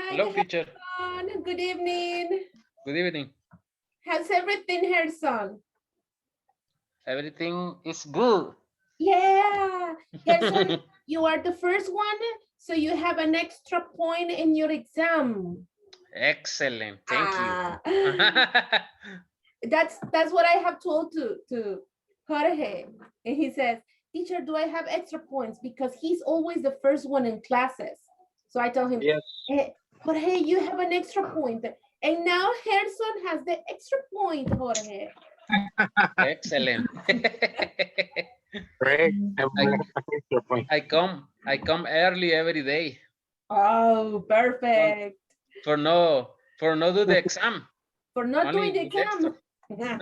Hello, teacher. Harrison. Good evening. Good evening. How's everything, Harrison? Everything is good. Yeah. Harrison, you are the first one, so you have an extra point in your exam. Excellent. Thank you. Ah, that's what I have told to Jorge. And he says, teacher, do I have extra points? Because he's always the first one in classes. So I tell him, Yes. Jorge, you have an extra point. And now Harrison has the extra point, Jorge. Excellent. Great. I, Your point. I come early every day Oh, for, perfect. for no do the exam. For not Only doing the with extra. exam.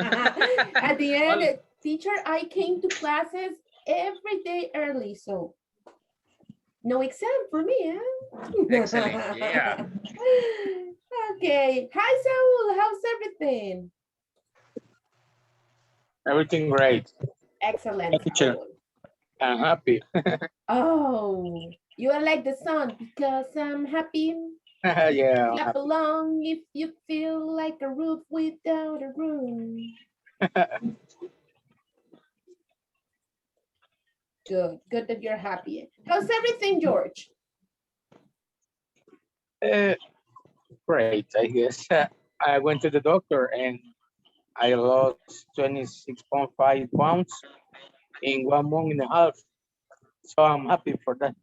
At the end, Only- teacher, I came to classes every day early, so no exam for me, huh? Excellent. Yeah. Okay. Hi, Saul. How's everything? Everything great. Excellent, Teacher. Saul. I'm happy. Oh, you are like the sun because I'm happy. Yeah. Clap along if you feel like a roof without a room. Good, good that you're happy. How's everything, George? Uh, Great, I guess. I went to the doctor and I lost 26.5 pounds in 1 month and a half. So I'm happy for that.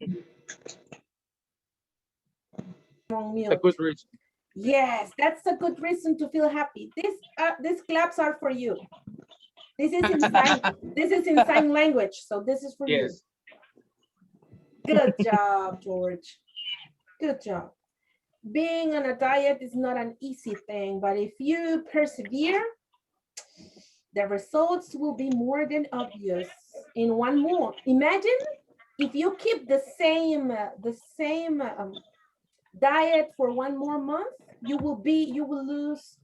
On It's a mute. good reason. Yes, that's a good reason to feel happy. These claps are for you. This is in sign. This is in sign language, so this is for Yes. you. Good job, George. Good job. Being on a diet is not an easy thing, but if you persevere, the results will be more than obvious in 1 month. Imagine if you keep the same diet for 1 more month, you will lose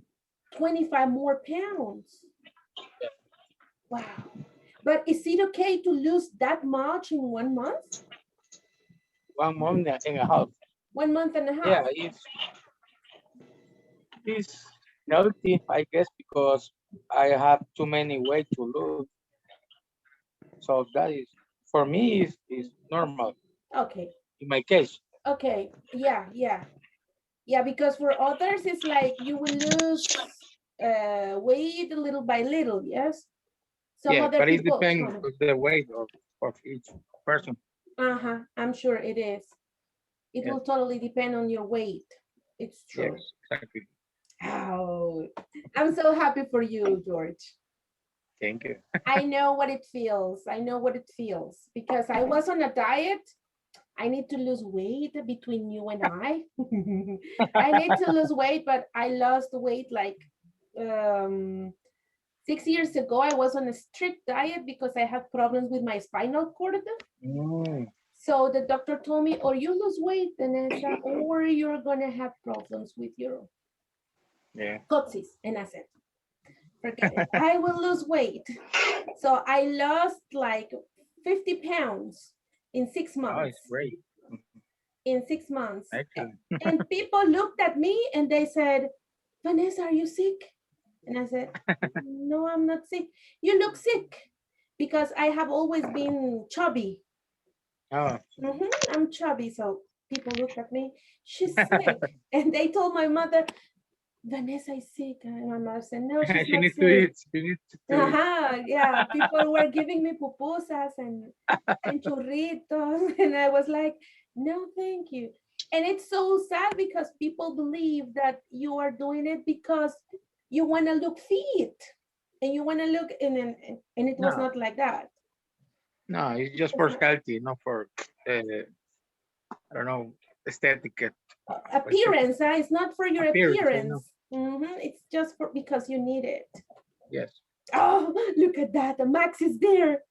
25 more pounds. Wow. But is it okay to lose that much in 1 month? 1 month and a half. 1 month and a half. Yeah, it's healthy, I guess, because I have too many weight to lose. So that is, for me, is normal Okay. in my case. Okay. Yeah. Yeah, because for others, it's like you will lose weight little by little, yes? Some Yeah, other but it people. depends on the weight of each person. I'm sure it is. It Yes, will totally depend on your weight. It's yes, true. exactly. Oh, I'm so happy for you, George. Thank you. I know what it feels. I know what it feels because I was on a diet. I need to lose weight between you and I. I need to lose weight, but I lost weight like 6 years ago. I was on a strict diet because I had problems with my spinal cord. Mm, So the doctor told me, or you lose weight, Vanessa, or you're gonna have problems with your yeah. coccyx. And I said, forget it. I will lose weight. So I lost like 50 pounds in 6 Oh, it's months. great. In 6 months. Excellent. And people looked at me and they said, Vanessa, are you sick? And I said, no, I'm not sick. You look sick because I have always been chubby. Oh, I'm chubby. So people looked at me, she's sick. And they told my mother, Vanessa is sick. And my mother said, no, she's she not needs to sick. eat. She needs to eat. Yeah, people were giving me pupusas and churritos. And I was like, no, thank you. And it's so sad because people believe that you are doing it because you want to look fit and you want to look and it was No, not like that. no, it's just It's for not. healthy, not for I don't know, aesthetic Appearance, it's not for your appearance. You know. appearance. It's just for because you need it. Yes. Oh, look at that. The Max is there.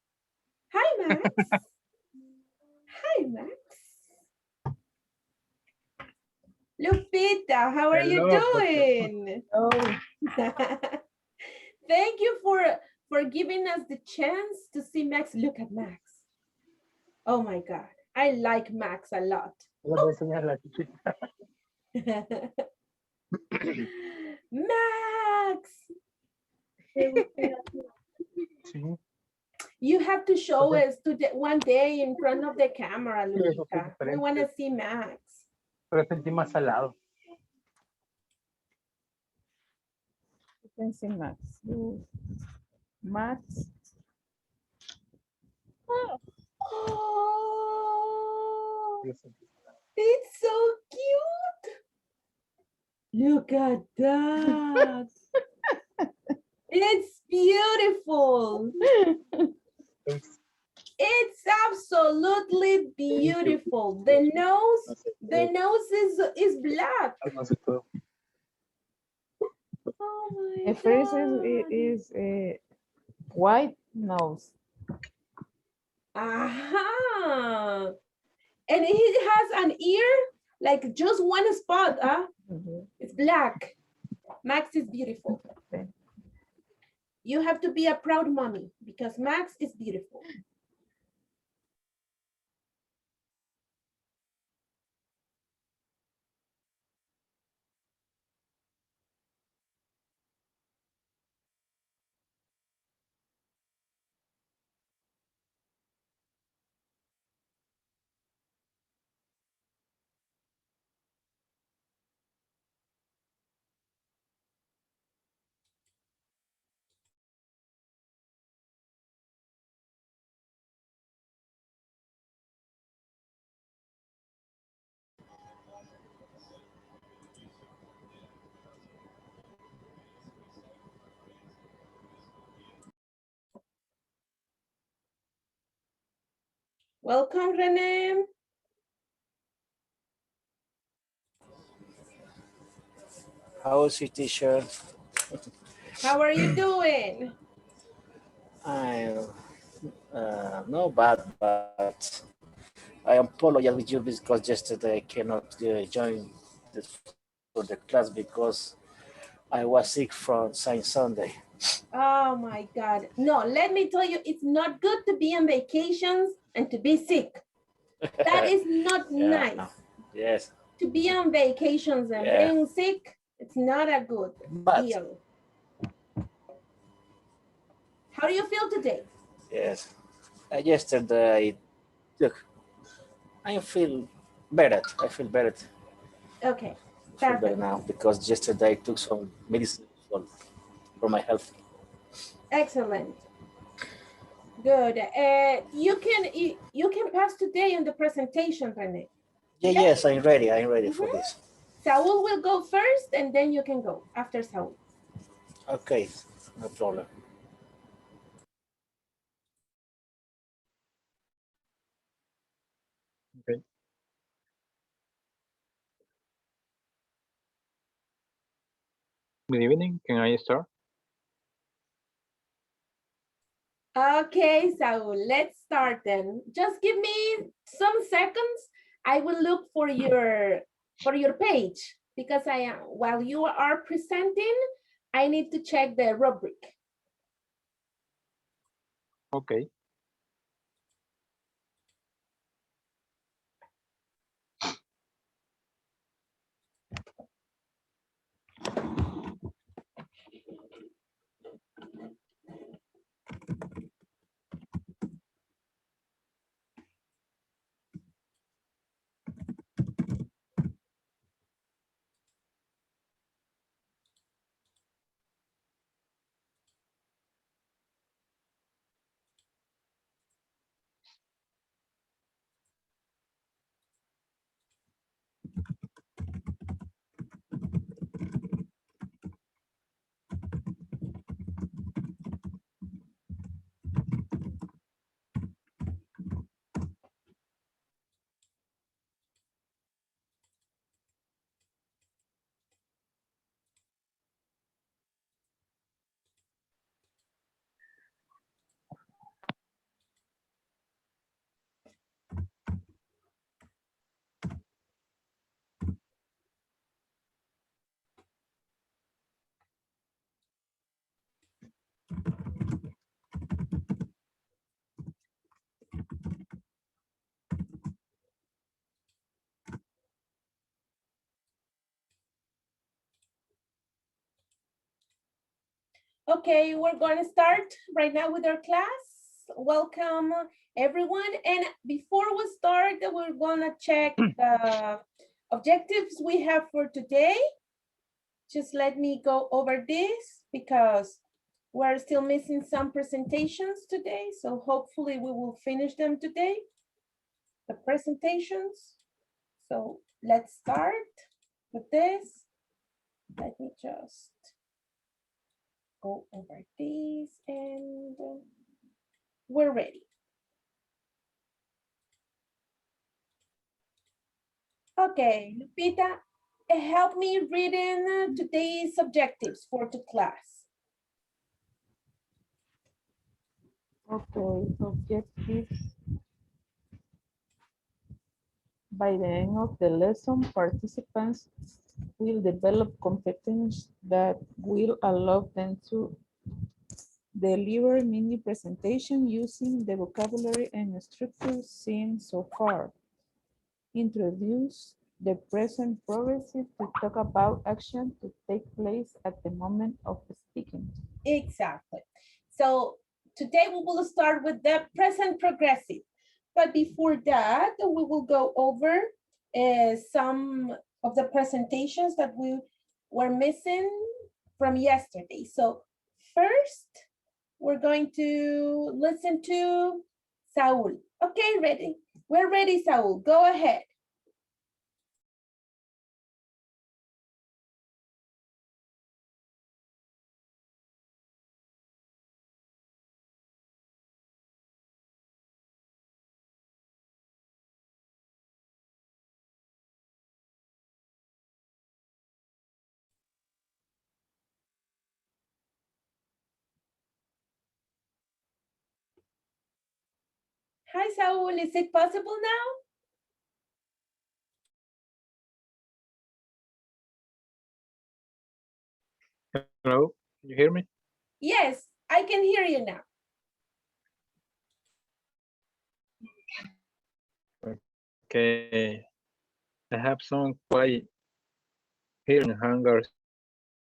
Hi, Max. Hi, Max. Lupita, how are you Hello, doctor. doing? Oh, Thank you for giving us the chance to see Max. Look at Max. Oh my God. I like Max a lot. Le voy a enseñar la chiquita. Max, Sí, you have to show us one day in front of the camera, sí, eso fue Lupita. We want to diferente. see Max. Pero sentí más salado. Pensé Max. Max. Oh, Yo sentí it's so cute. Look at that. It's beautiful. es- It's absolutely beautiful. The nose is black. no sé todo. Oh my The first God. is white nose. Aha. And it has an ear, like just one spot, huh? Mhm. It's black. Max is beautiful. Okay. You have to be a proud mommy because Max is beautiful. Welcome, Rene. How is it, teacher? How are you doing? I no bad, but I apologize with you because yesterday I cannot join for the class because I was sick from Sunday. Oh my God. No, let me tell you, it's not good to be on vacations and to be sick. That is not Yeah. nice. Yes. To be on vacations and Yeah. being sick, it's not a good But deal. How do you feel today? yes, yesterday look, I feel better. I feel better. Okay, I feel better perfect. now because yesterday I took some medicine for my health. Excellent. Good. You can pass today on the presentation, Rene. Yeah, Okay? yes, I'm ready. I'm ready for this. Saul will go first and then you can go after Saul. Okay, no problem. Okay. Good evening. Can I start? Okay, Saul, let's start then. Just give me some seconds. I will look for your page because I am while you are presenting, I need to check the rubric. Okay. Okay, we're going to start right now with our class. Welcome, everyone. And before we start, we're going to check the objectives we have for today. Just let me go over this because we're still missing some presentations today. So hopefully we will finish them today, the presentations. So let's start with this. Let me just go over these and we're ready. Okay, Lupita, help me reading today's objectives for the class. Okay, objectives. By the end of the lesson, participants will develop competence that will allow them to deliver mini presentation using the vocabulary and structure seen so far. Introduce the present progressive to talk about action to take place at the moment of speaking. Exactly. So today we will start with the present progressive. But before that, we will go over some of the presentations that we were missing from yesterday. So first, we're going to listen to Saul. Okay, ready? We're ready, Saul. Go ahead. Hi, Saul. Is it possible now? Hello, can you hear me? Yes, I can hear you now. Okay. I have some quiet here in hangar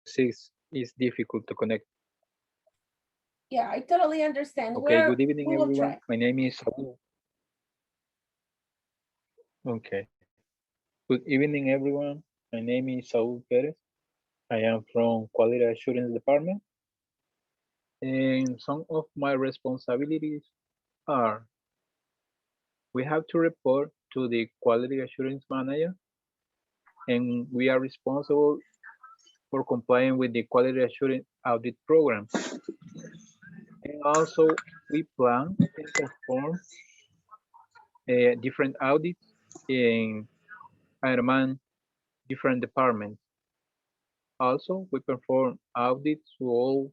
6 is difficult to connect. Yeah, I totally understand. Okay, good evening, We will everyone. try. My name is Saul. Okay. Good evening, everyone. My name is Saul Perez. I am from Quality Assurance Department. And some of my responsibilities are we have to report to the Quality Assurance Manager, and we are responsible for complying with the Quality Assurance Audit Program. And also, we plan and perform different audits in Ironman different departments. Also, we perform audits to all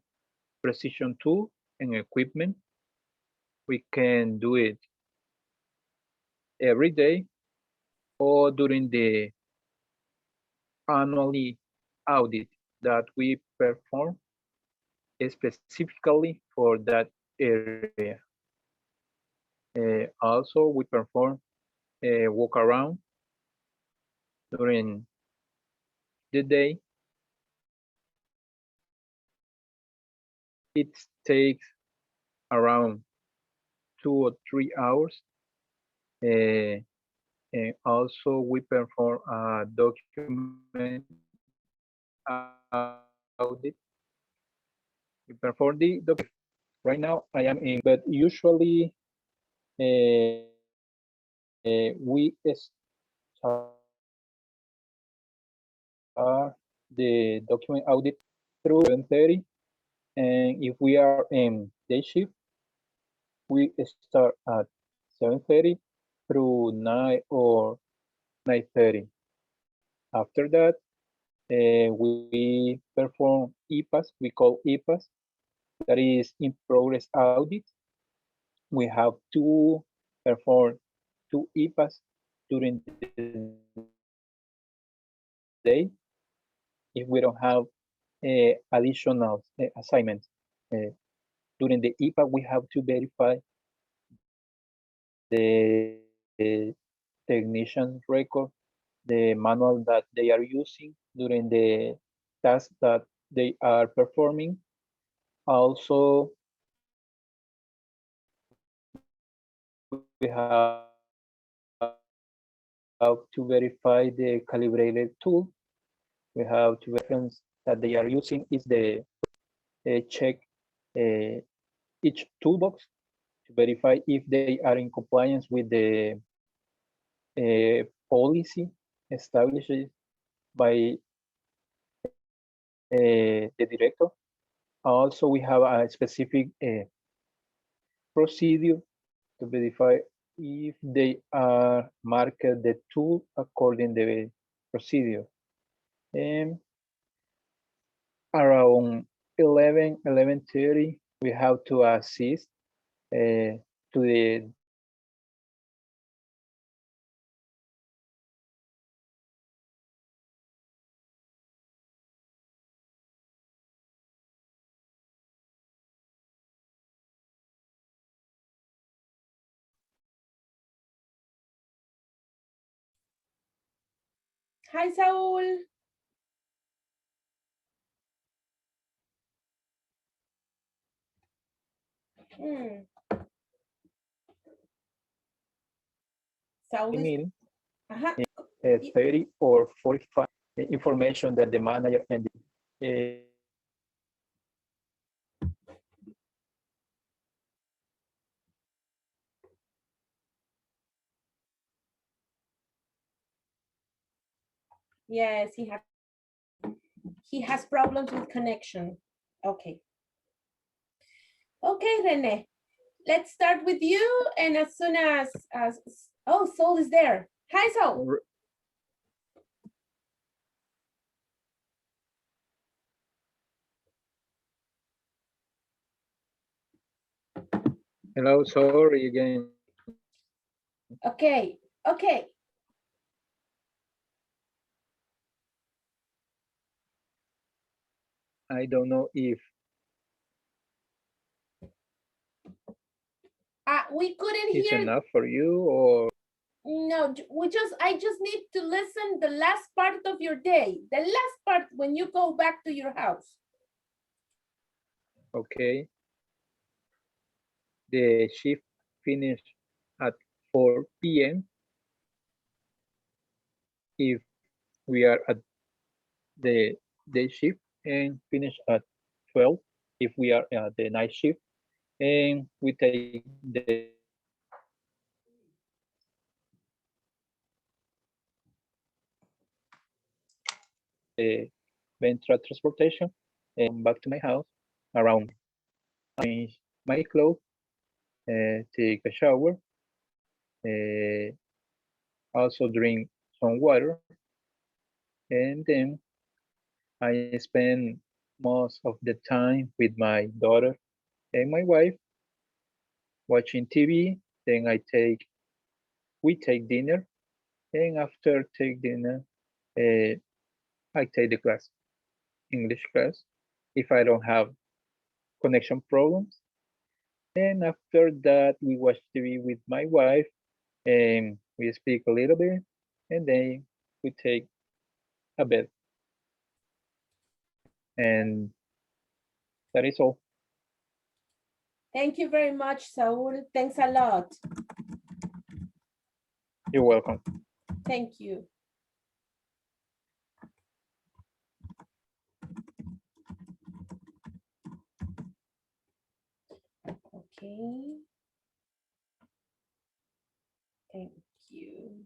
precision tools and equipment. We can do it every day or during the annually audit that we perform specifically for that area. Also, we perform a walk around during the day. It takes around 2 or 3 hours. Uh, and also, we perform a document audit. We perform the document. Right now, I am in, but usually we start the document audit through 7:30, and if we are in day shift, we start at 7:30 through 9 or 9:30. After that, we perform EPAS. We call EPAS. That is in progress audit. We have to perform 2 EPAS during the day if we don't have additional assignments. During the EPA, we have to verify the technician record, the manual that they are using during the task that they are performing. Also, we have to verify the calibrated tool. We have to reference that they are using is the check each toolbox to verify if they are in compliance with the policy established by the director. Also, we have a specific procedure to verify if they are marked the tool according to the procedure. And around 11:30, we have to assist to the Hi, Saul. Hmm. Saul is, meeting, uh-huh. 30 or 45 information that the manager and the Yes, he has problems with connection. Okay. Okay, Rene. Let's start with you, and as soon as oh, Saul is there. Hi, Saul. hello, sorry again. Okay, okay. I don't know if We couldn't it's hear. enough for you or No, I just need to listen the last part of your day. The last part when you go back to your house. okay. The shift finished at 4 p.m. if we are at the day shift, and finish at 12 if we are at the night shift, and we take the Ventra transportation and back to my house around change my clothes, take a shower, uh, also drink some water, and then I spend most of the time with my daughter and my wife watching TV. Then we take dinner, and after take dinner, uh, I take the class, English class, if I don't have connection problems. And after that, we watch TV with my wife, and we speak a little bit, and then we take a bed, and that is all. Thank you very much, Saul. Thanks a lot. You're welcome. Thank you. Okay. Thank you.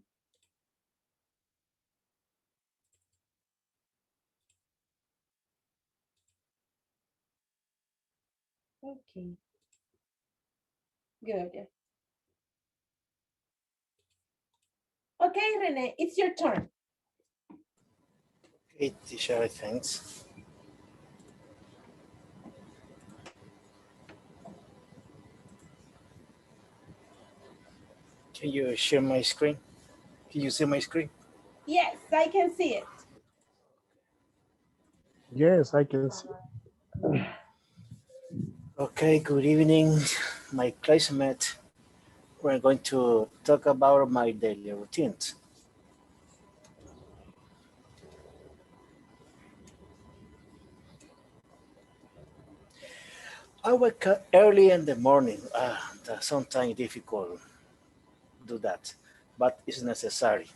Okay. Good. Okay, Rene, it's your turn. Okay, teacher, thanks. Can you share my screen? Can you see my screen? Yes, I can see it. Yes, I can see. Okay, good evening, my classmate. We're going to talk about my daily routines. I wake up early in the morning. Sometimes difficult do that, but it's necessary.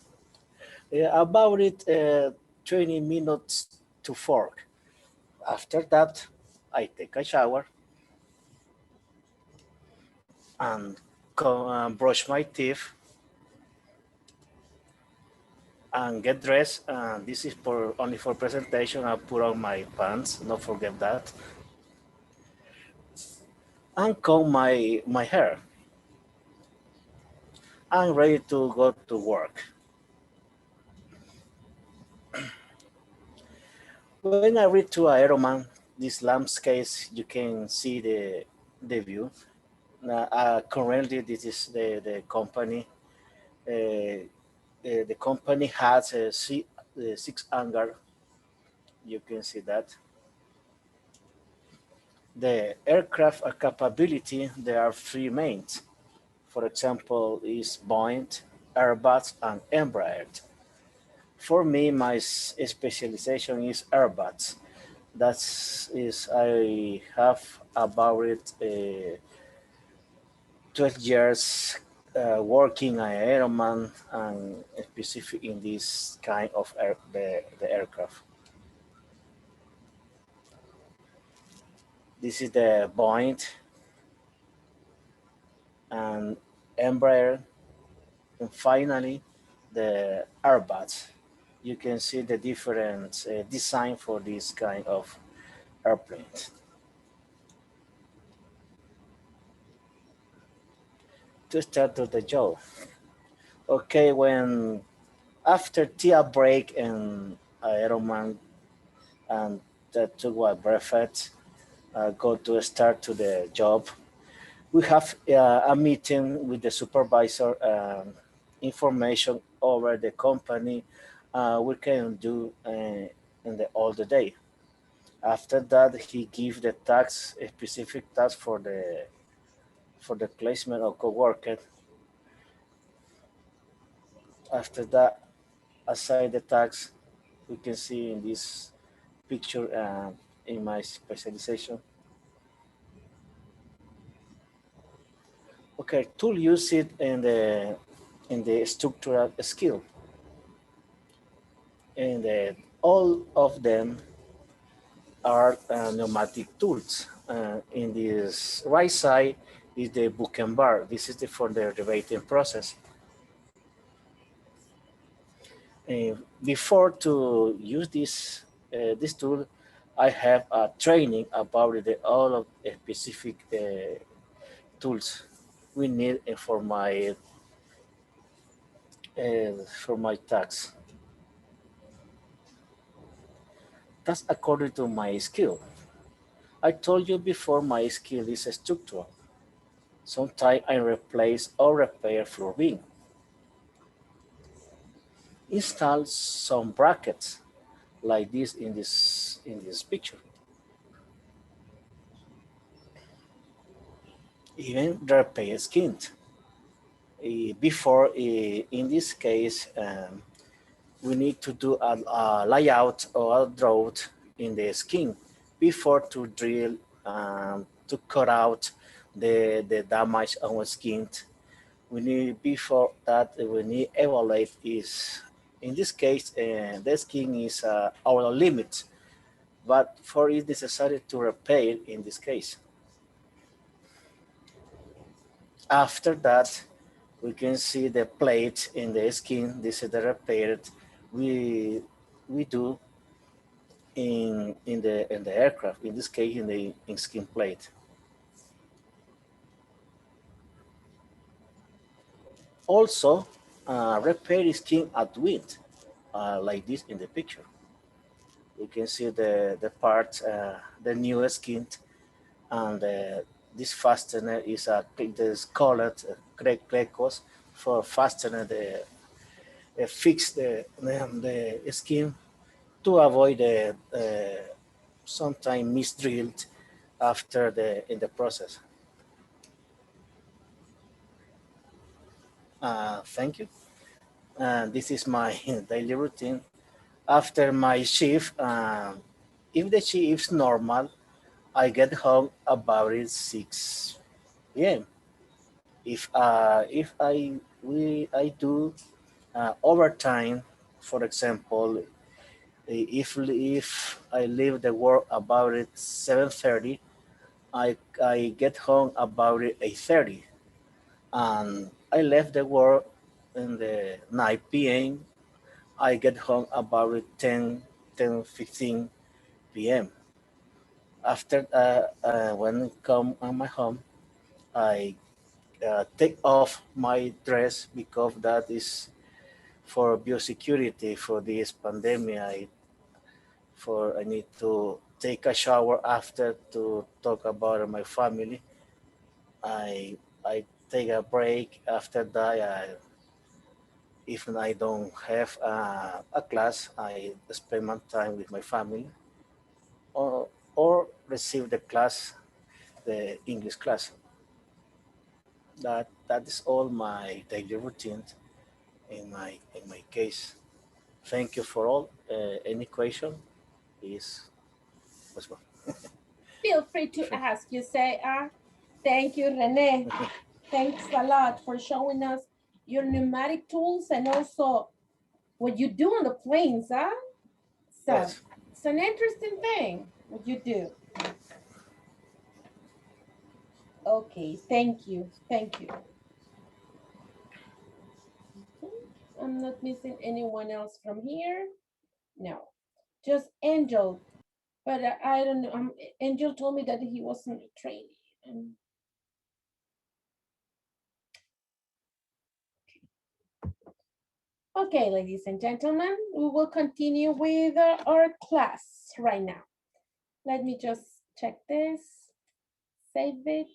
About it, 20 minutes to 4. After that, I take a shower and brush my teeth and get dressed. And this is for only for presentation. I put on my pants. Don't forget that. And comb my hair. I'm ready to go to work. When I read to Aeroman, this landscape, you can see the view. Currently, this is the company. The company has six hangar. You can see that. The aircraft capability, there are three mains. For example, is Boeing, Airbus, and Embraer. For me, my specialization is Airbus. That is, I have about it 12 years working as an airman and specific in this kind of the aircraft. This is the Boeing and Embraer, and finally the Airbus. You can see the different design for this kind of airplanes. To start with the job. Okay, when after tea break and Ironman and that took what breakfast, go to start to the job. We have a meeting with the supervisor, information over the company we can do in the all the day. After that, he give the task, a specific task for the placement of coworker. After that, aside the task, we can see in this picture in my specialization. Okay, tool use it in the structural skill, and all of them are pneumatic tools. In this right side is the book and bar. This is for the debating process. Before to use this tool, I have a training about all of the specific tools we need for my tax. That's according to my skill. I told you before my skill is structural. Sometimes I replace or repair floor beam. Install some brackets like this in this picture. Even repair skin. Before, in this case, we need to do a layout or a drought in the skin before to drill to cut out the damage on the skin. We need before that we need evaluate is in this case the skin is our limit, but for it necessary to repair in this case. After that, we can see the plate in the skin. This is the repair we do in the aircraft. In this case, in the skin plate. Also, repair skin at wind, like this in the picture. You can see the part, the new skin, and this fastener is this colored crecos for fastener fix the skin to avoid the sometimes misdrilled after in the process. Thank you. This is my daily routine. After my shift, if the shift is normal, I get home about 6 p.m. If I do overtime, for example, if I leave the work about it 7:30, I get home about 8:30, and I left the work in the 9 p.m. I get home about 10:15 p.m. After when I come on my home, I take off my dress because that is for biosecurity for this pandemic. I need to take a shower after to talk about my family. I take a break after that. If I don't have a class, I spend my time with my family or receive the class, the English class. That is all my daily routine in my case. Thank you for all. Any question is possible. Feel free to ask. You say, thank you, Rene. Thanks a lot for showing us your pneumatic tools and also what you do on the planes, huh? So Yes. it's an interesting thing what you do. Okay, thank you. Thank you. I'm not missing anyone else from here. No, just Angel. But I don't know. Angel told me that he wasn't training. Okay, ladies and gentlemen, we will continue with our class right now. Let me just check this, save it,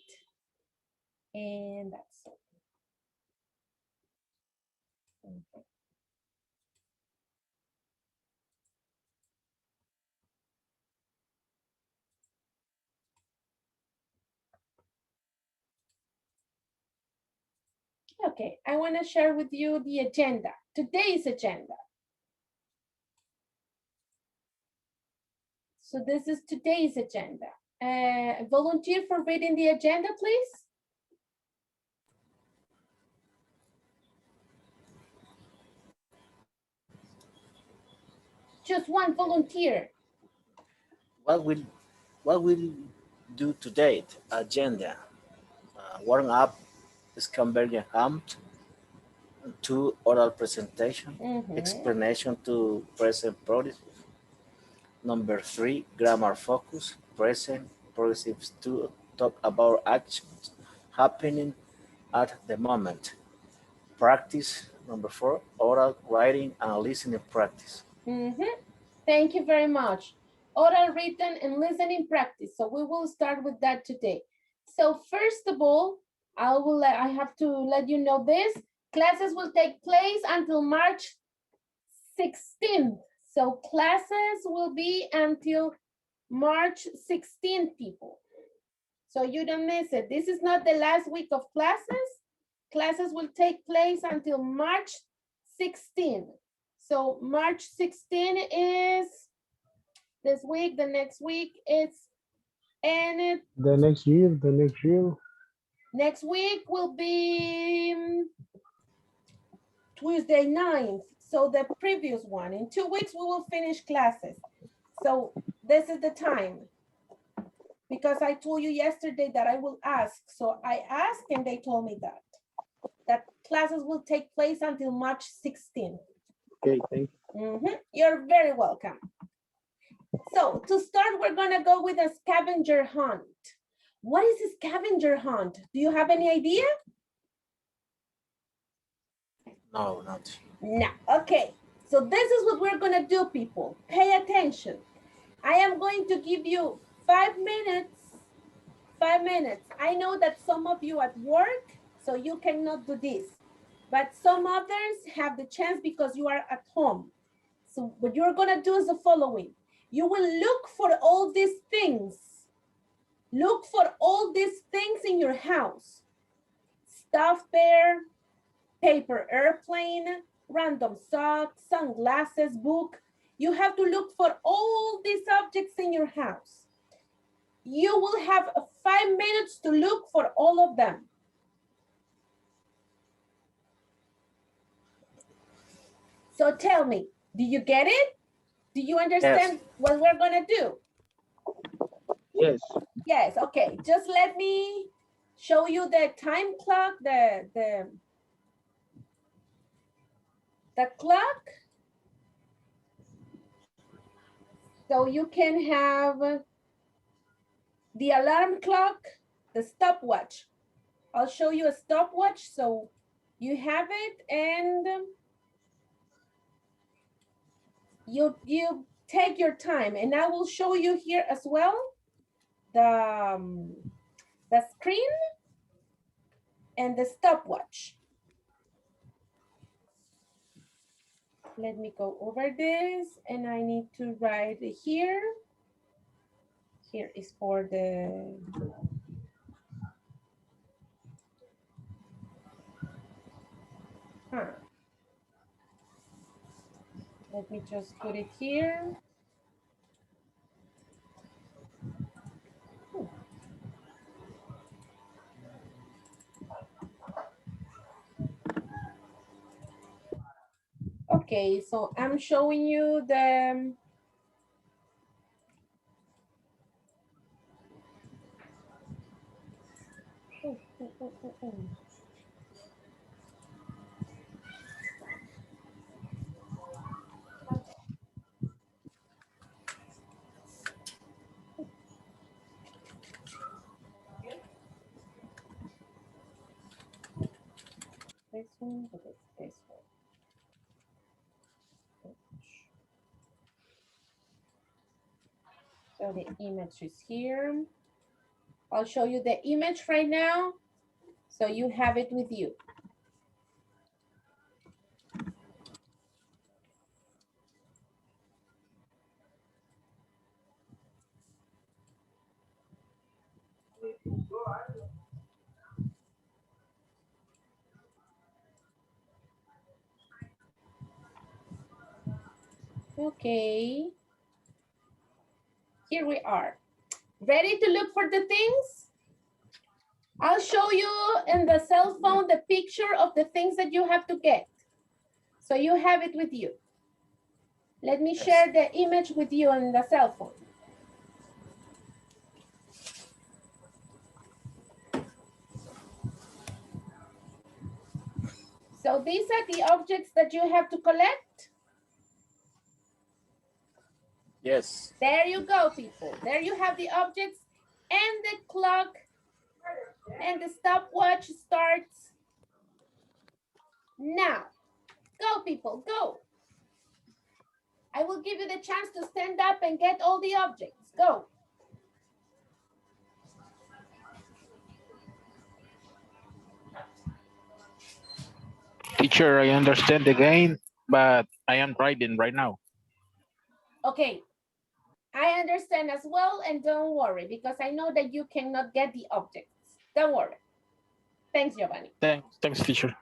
and that's it. Okay, I want to share with you the agenda, today's agenda. So this is today's agenda. Volunteer for reading the agenda, please. Just one volunteer. What will do today? Agenda. Warm up, Scamberg ham, 2 oral presentation, explanation to present progressive. Number 3, grammar focus, present progressives to talk about actions happening at the moment. Practice. Number 4, oral writing and listening practice. Thank you very much. Oral, written, and listening practice. So we will start with that today. So first of all, I have to let you know this. Classes will take place until March 16th. So classes will be until March 16th, people. So you don't miss it. This is not the last week of classes. Classes will take place until March 16th. So March 16 is this week, the next week it's, and The next year. next week will be Tuesday 9th. So the previous one. In 2 weeks, we will finish classes. So this is the time. Because I told you yesterday that I will ask. So I asked and they told me that classes will take place until March 16th. Okay, thank you. You're very welcome. So to start, we're gonna go with a scavenger hunt. What is a scavenger hunt? Do you have any idea? No, not. No, okay. So this is what we're gonna do, people. Pay attention. I am going to give you 5 minutes. 5 minutes. I know that some of you at work, so you cannot do this. But some others have the chance because you are at home. So what you're gonna do is the following. You will look for all these things. Look for all these things in your house. Stuffed bear, paper airplane, random socks, sunglasses, book. You have to look for all these objects in your house. You will have 5 minutes to look for all of them. So tell me, do you get it? Do you understand what we're gonna do? Yes. Yes, okay. Just let me show you the time clock, the clock. So you can have the alarm clock, the stopwatch. I'll show you a stopwatch so you have it, and you take your time, and I will show you here as well the screen and the stopwatch. Let me go over this, and I need to write here. Here is for the let me just put it here. Okay, so I'm showing you the this one, but it's this one. So the image is here. I'll show you the image right now, so you have it with you. Okay. Here we are. Ready to look for the things? I'll show you in the cell phone the picture of the things that you have to get. So you have it with you. Let me share the image with you on the cell phone. So these are the objects that you have to collect. Yes. There you go, people. There you have the objects, and the clock and the stopwatch starts now. Go, people, go. I will give you the chance to stand up and get all the objects. Go. Teacher, I understand the game, but I am driving right now. Okay, I understand as well, and don't worry, because I know that you cannot get the objects. Don't worry. Thanks, Giovanni. Thanks, teacher.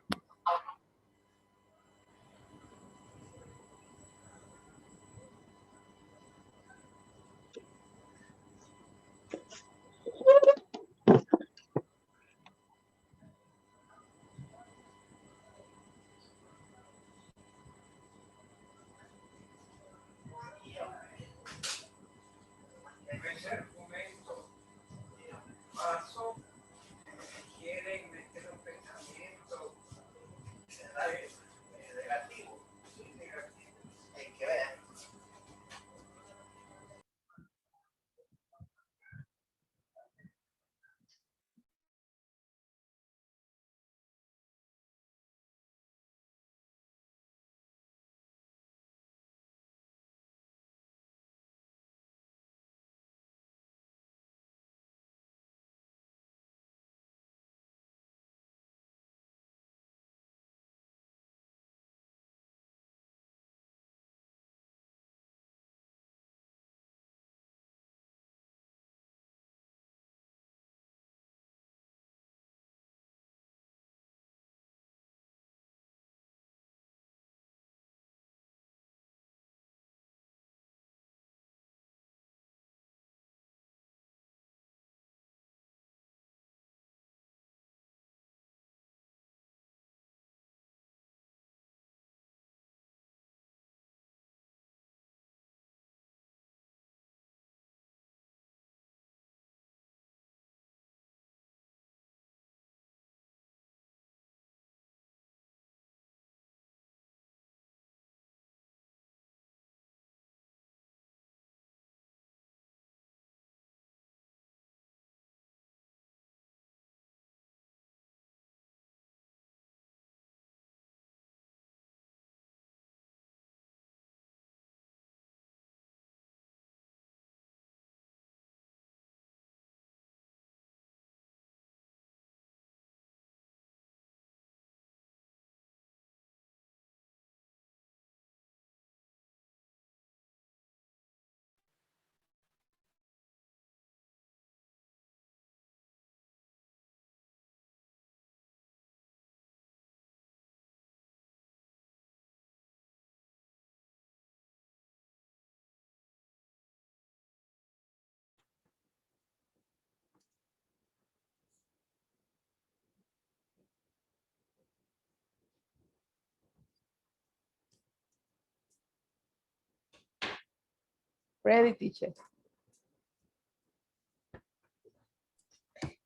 Ready, teacher.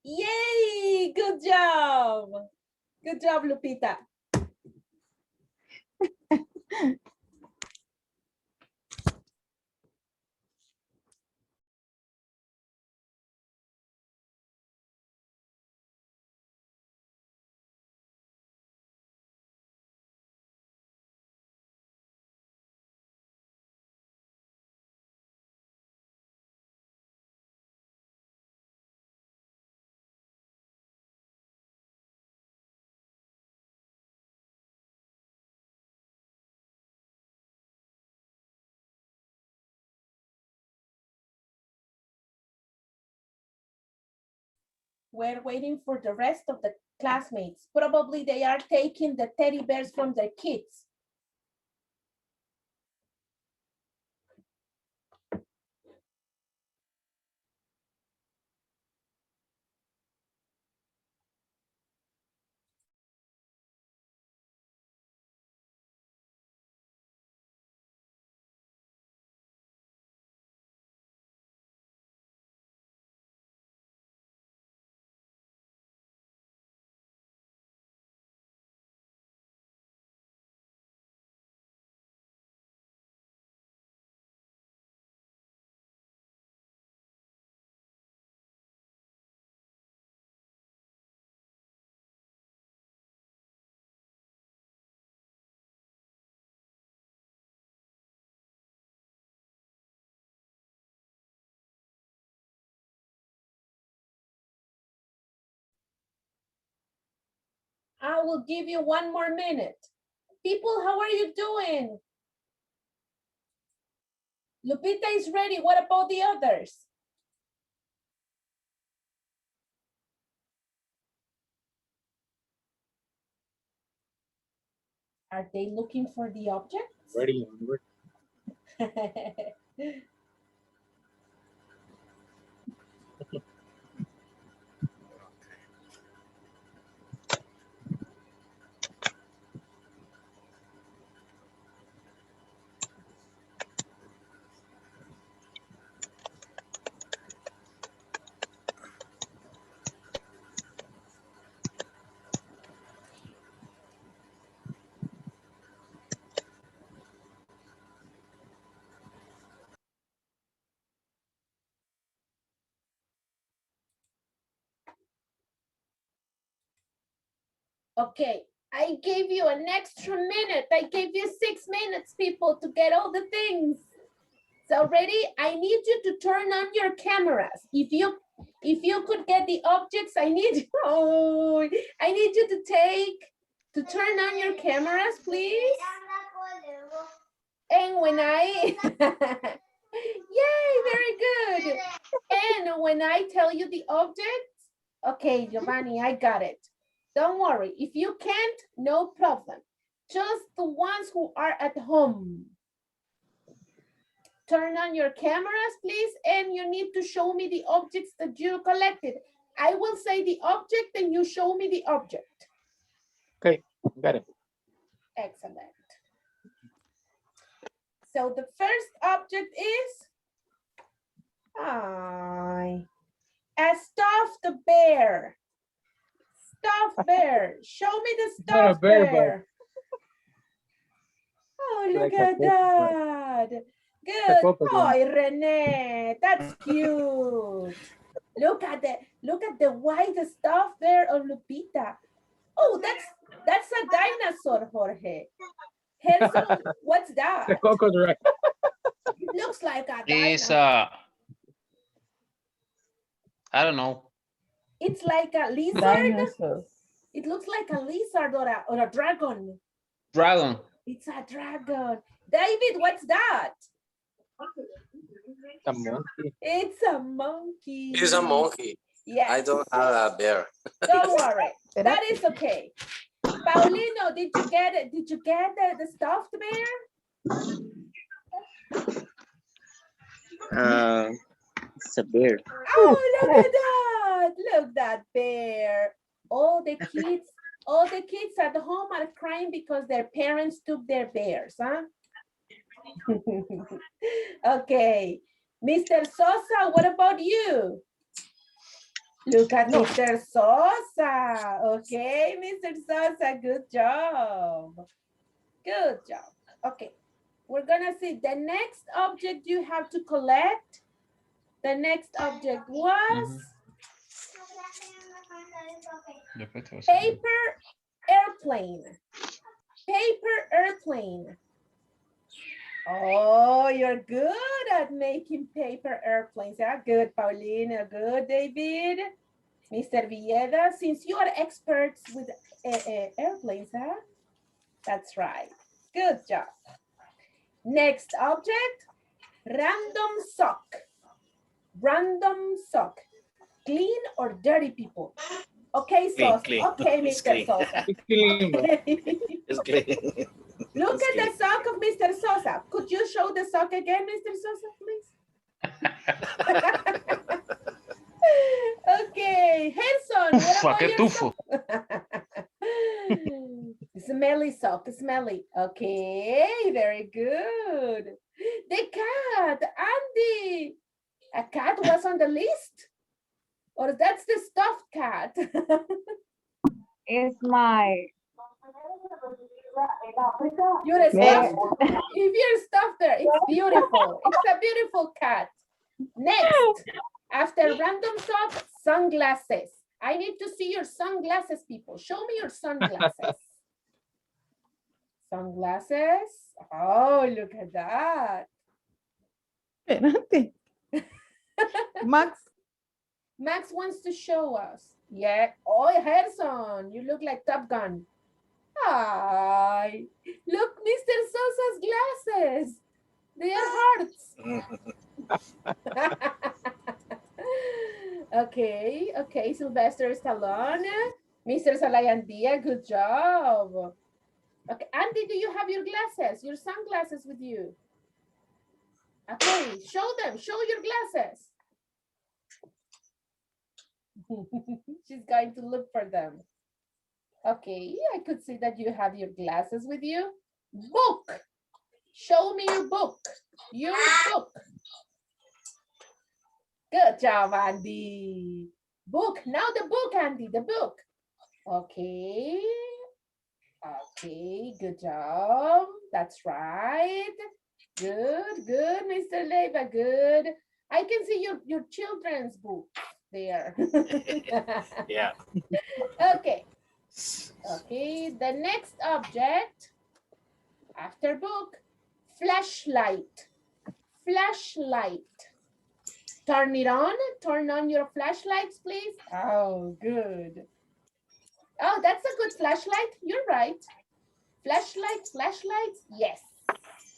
Yay! Good job. Good job, Lupita. We're waiting for the rest of the classmates. Probably they are taking the teddy bears from their kids. I will give you 1 more minute. People, how are you doing? Lupita is ready. What about the others? Are they looking for the objects? Ready. Okay, I gave you an extra minute. I gave you 6 minutes, people, to get all the things. So ready? I need you to turn on your cameras. If you could get the objects, I need you to turn on your cameras, please. And when I yay, very good. And when I tell you the objects, okay, Giovanni, I got it. Don't worry. If you can't, no problem. Just the ones who are at home. Turn on your cameras, please, and you need to show me the objects that you collected. I will say the object and you show me the object. Okay, got it. Excellent. So the first object is a stuffed bear. Stuffed bear. Show me the Not a stuffed bear, bear. Oh, look Like a at that. Good crocodile. boy, Rene. That's cute. Look at the white stuff there of Lupita. Oh, that's a dinosaur, Jorge. Gerson, what's The that? crocodile. It looks like a Is dinosaur. I don't know. It's like a lizard. Dinosaur. It looks like a lizard or a dragon. Dragon. It's a dragon. David, what's that? A monkey. It's a monkey. It's a monkey. Yes. I don't have a bear. Don't worry. That is okay. Paulino, did you get it? Did you get the stuffed bear? It's a bear. Oh, look at that. Look that bear. All the kids at home are crying because their parents took their bears, huh? Okay. Mr. Sosa, what about you? Look at Mr. Sosa. Okay, Mr. Sosa, good job. Good job. Okay, we're gonna see the next object you have to collect. The next object was paper airplane. Paper airplane. Oh, you're good at making paper airplanes. Yeah, good, Paulina. Good, David. Mr. Villeda, since you are experts with airplanes, huh? That's right. Good job. Next object, random sock. Random sock. Clean or dirty, people? Okay, Clean, Sosa. clean. Okay, It's Mr. clean. Sosa. It's clean. Look It's at clean. the sock of Mr. Sosa. Could you show the sock again, Mr. Sosa, please? Okay, Henson, what Ufa, about qué your tufo. sock? Smelly sock, smelly. Okay, very good. The cat, Andy. A cat was on the list? Or that's the stuffed cat? It's my You're stuffed. If you're stuffed there, it's beautiful. It's a beautiful cat. Next, after random sock, sunglasses. I need to see your sunglasses, people. Show me your sunglasses. Sunglasses. Oh, look at that. Espérate. Max, Max wants to show us. Yeah. Oh, Gerson, you look like Top Gun. Hi. Look, Mr. Sosa's glasses. They are hearts. Okay, Sylvester Stallone. Mr. Salayandia, good job. Okay, Andy, do you have your glasses, your sunglasses with you? Okay, show them, show your glasses. She's going to look for them. Okay, I could see that you have your glasses with you. Book. Show me your book. Your book. Good job, Andy. Book. Now the book, Andy, the book. Okay. Okay, good job. That's right. Good, Mr. Leiva, good. I can see your children's book there. Yeah. Okay. Okay, the next object after book, flashlight. Flashlight. Turn it on. Turn on your flashlights, please. Oh, good. Oh, that's a good flashlight. You're right. Flashlights. Yes.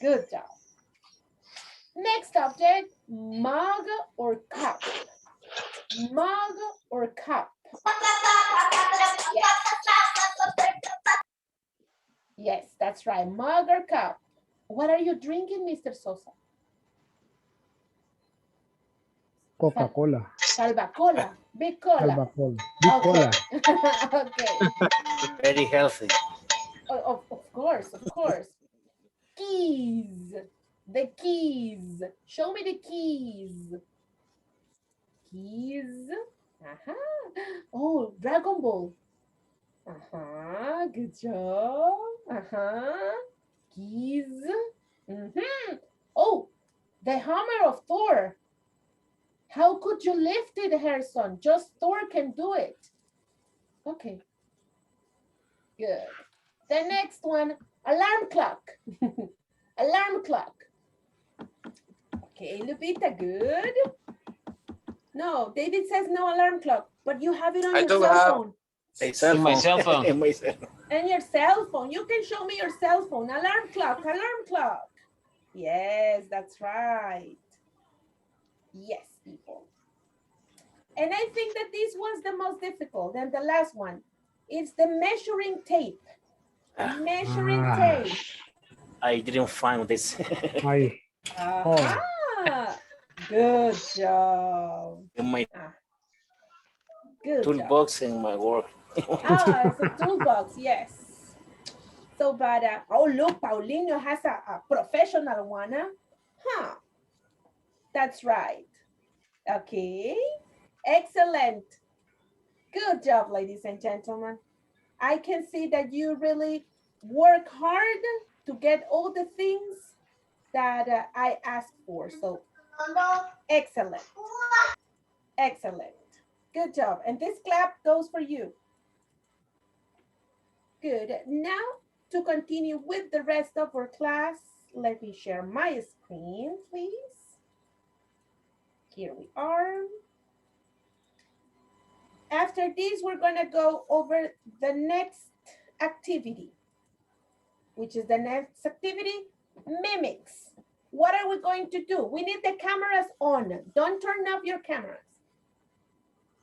Good job. Next object, mug or cup. Mug or cup. Yes, that's right. Mug or cup. What are you drinking, Mr. Sosa? Coca-Cola. Salva-Cola. Big cola. Salva-Cola. Big cola. Okay. Very healthy. Of course. Keys. The keys. Show me the keys. Keys. Oh, Dragon Ball. Good job. Keys. Oh, the hammer of Thor. How could you lift it, Harrison? Just Thor can do it. Okay. Good. The next one, alarm clock. Alarm clock. Okay, Lupita, good. No, David says no alarm clock, but you have it on I your do cell have- phone. In my cell phone. In my cell phone. And your cell phone. You can show me your cell phone. Alarm clock, alarm clock. Yes, that's right. Yes, people. And I think that this one's the most difficult. And the last one is the measuring tape. Measuring tape. I didn't find this. Ay, Good job. In my Good job. toolbox in my work. It's a toolbox, yes. So, but, oh, look, Paulinho has a professional one, huh? That's right. Okay. Excellent. Good job, ladies and gentlemen. I can see that you really work hard to get all the things that I asked for. So excellent. Excellent. Good job. And this clap goes for you. Good. Now, to continue with the rest of our class, let me share my screen, please. Here we are. After this, we're going to go over the next activity, which is the next activity, mimics. What are we going to do? We need the cameras on. Don't turn off your cameras.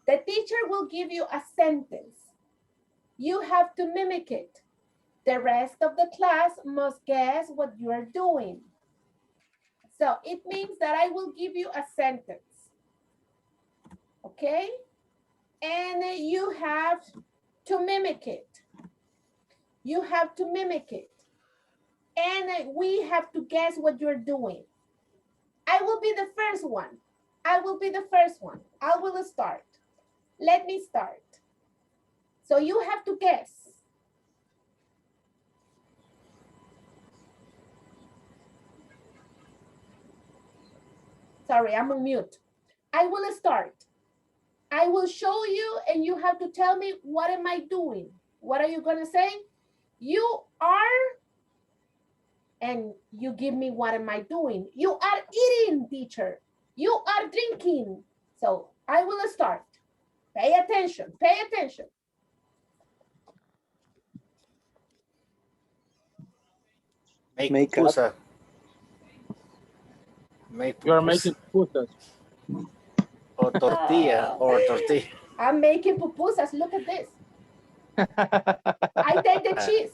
The teacher will give you a sentence. You have to mimic it. The rest of the class must guess what you are doing. So it means that I will give you a sentence. Okay? And you have to mimic it. You have to mimic it. And we have to guess what you're doing. I will be the first one. I will be the first one. I will start. Let me start. So you have to guess. Sorry, I'm on mute. I will start. I will show you and you have to tell me, what am I doing? What are you gonna say? You are, and you give me, what am I doing? You are eating, teacher. You are drinking. So I will start. Pay attention, pay attention. Make pusa. You are making pupusas. Or tortilla, or tortilla. I'm making pupusas. Look at this. I take the cheese.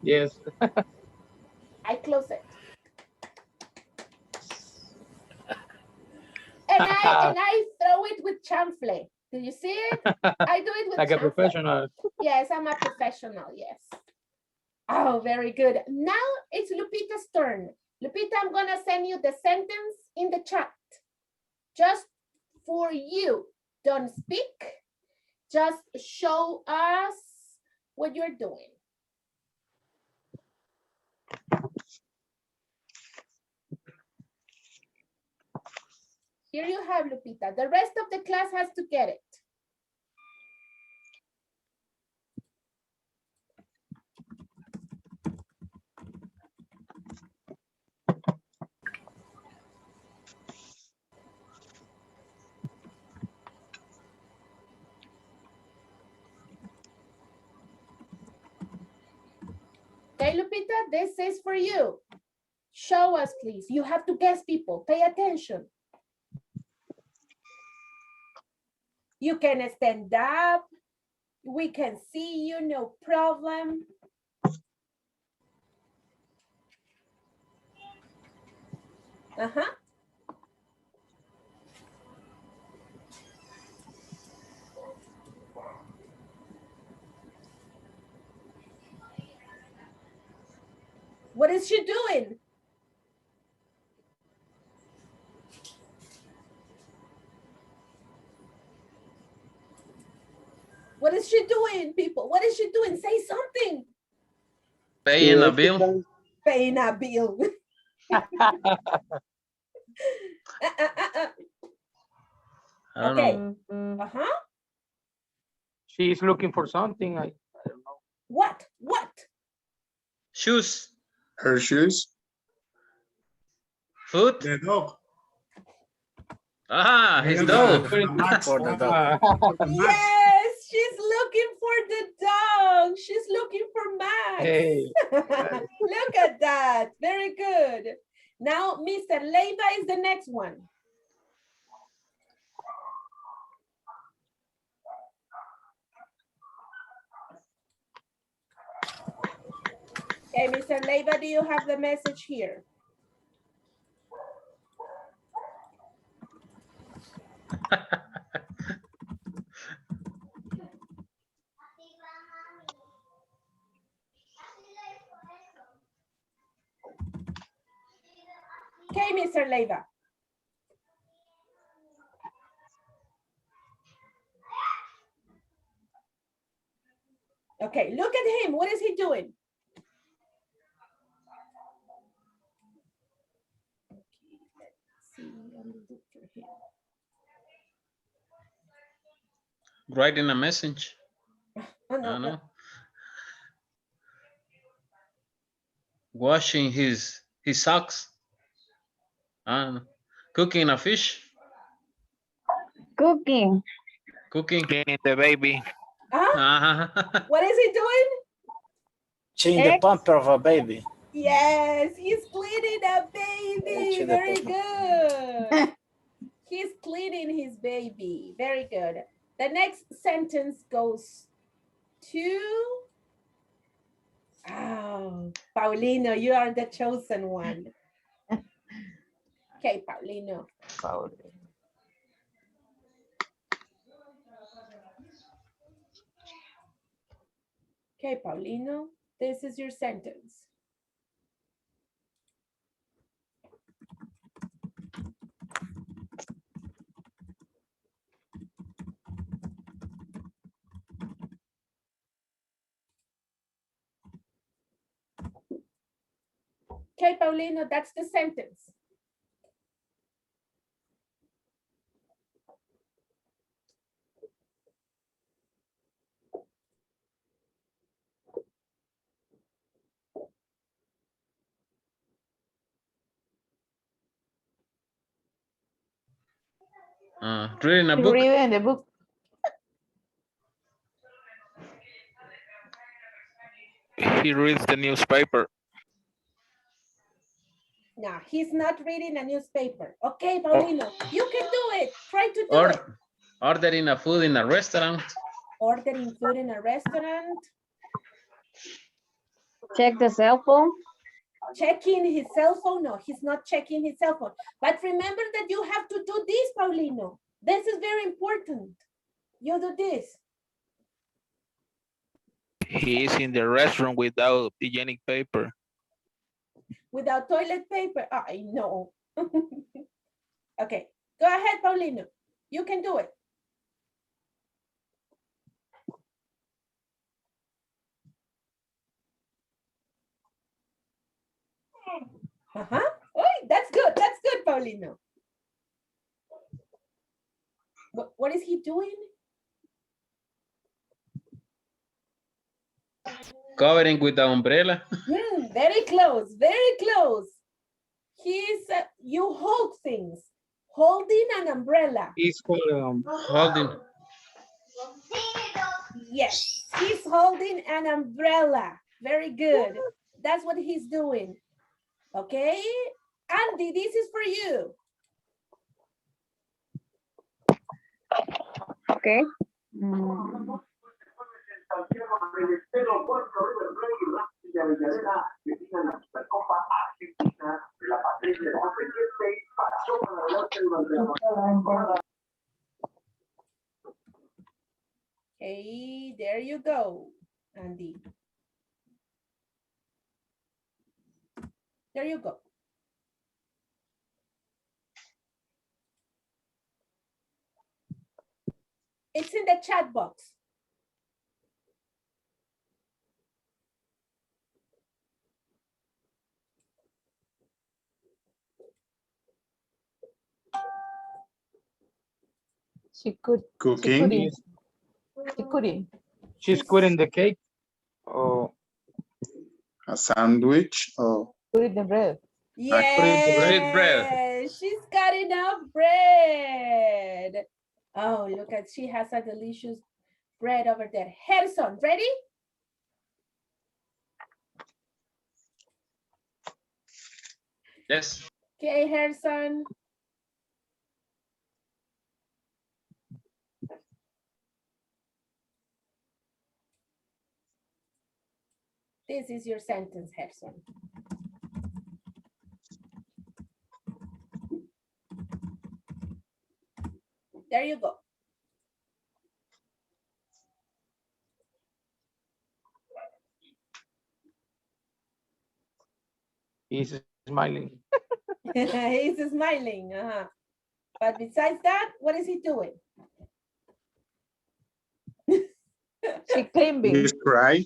Yes. I close it. And I throw it with chanfle. Do you see it? I do it with like chanfle. a professional. Yes, I'm a professional, yes. Oh, very good. Now it's Lupita's turn. Lupita, I'm gonna send you the sentence in the chat. Just for you. Don't speak. Just show us what you're doing. Here you have, Lupita. The rest of the class has to get it. Okay, Lupita, this is for you. Show us, please. You have to guess, people. Pay attention. You can stand up. We can see you, no problem. Uh-huh. What is she doing? What is she doing, people? What is she doing? Say something. Paying a bill. Paying a bill. Okay. Uh-huh. She's looking for something. I don't know. What? What? Shoes. Her shoes. Food. The dog. Ah, his dog. For the dog. Yes, she's looking for the dog. She's looking for Max. Hey. Look at that. Very good. Now, Mr. Leiva is the next one. Okay, Mr. Leiva, do you have the message here? Okay, Mr. Leiva. Okay, look at him. What is he doing? Okay, let's see. Let me look for him. Writing a message. Oh, I no, don't no. know. Washing his socks. I don't know. Cooking a fish. Cooking. Cooking. Cleaning the baby. Huh? What is he doing? Change the Eggs. pamper of a baby. Yes, he's cleaning a baby. Change the Very pamper. good. He's cleaning his baby. Very good. The next sentence goes to, oh, Paulino, you are the chosen one. Okay, Paulino. Okay, Paulino, this is your sentence. Okay, Paulino, that's the sentence. Reading a book. Reading the book. He reads the newspaper. No, he's not reading a newspaper. Okay, Paulino, you can do it. Try to do it. Ordering a food in a restaurant. Ordering food in a restaurant. Check the cell phone. Checking his cell phone. No, he's not checking his cell phone. But remember that you have to do this, Paulino. This is very important. You do this. He is in the restroom without hygienic paper. Without toilet paper. I know. Okay, go ahead, Paulino. You can do it. Oh, that's good. That's good, Paulino. What is he doing? Covering with the umbrella. Very close. Very close. He's you hold things. Holding an umbrella. He's holding. Holding. Yes, he's holding an umbrella. Very good. That's what he's doing. Okay, Andy, this is for you. Okay. Okay, there you go, Andy. There you go. It's in the chat box. She could. Cooking. She couldn't. She's cutting the cake. Oh, A sandwich. Oh, Put the bread. Sweet bread. Yes, she's got enough bread. Oh, look at, she has a delicious bread over there. Harrison, ready? Yes. Okay, Harrison. This is your sentence, Harrison. There you go. he's smiling. He's smiling. But besides that, what is he doing? She climbing. He's crying.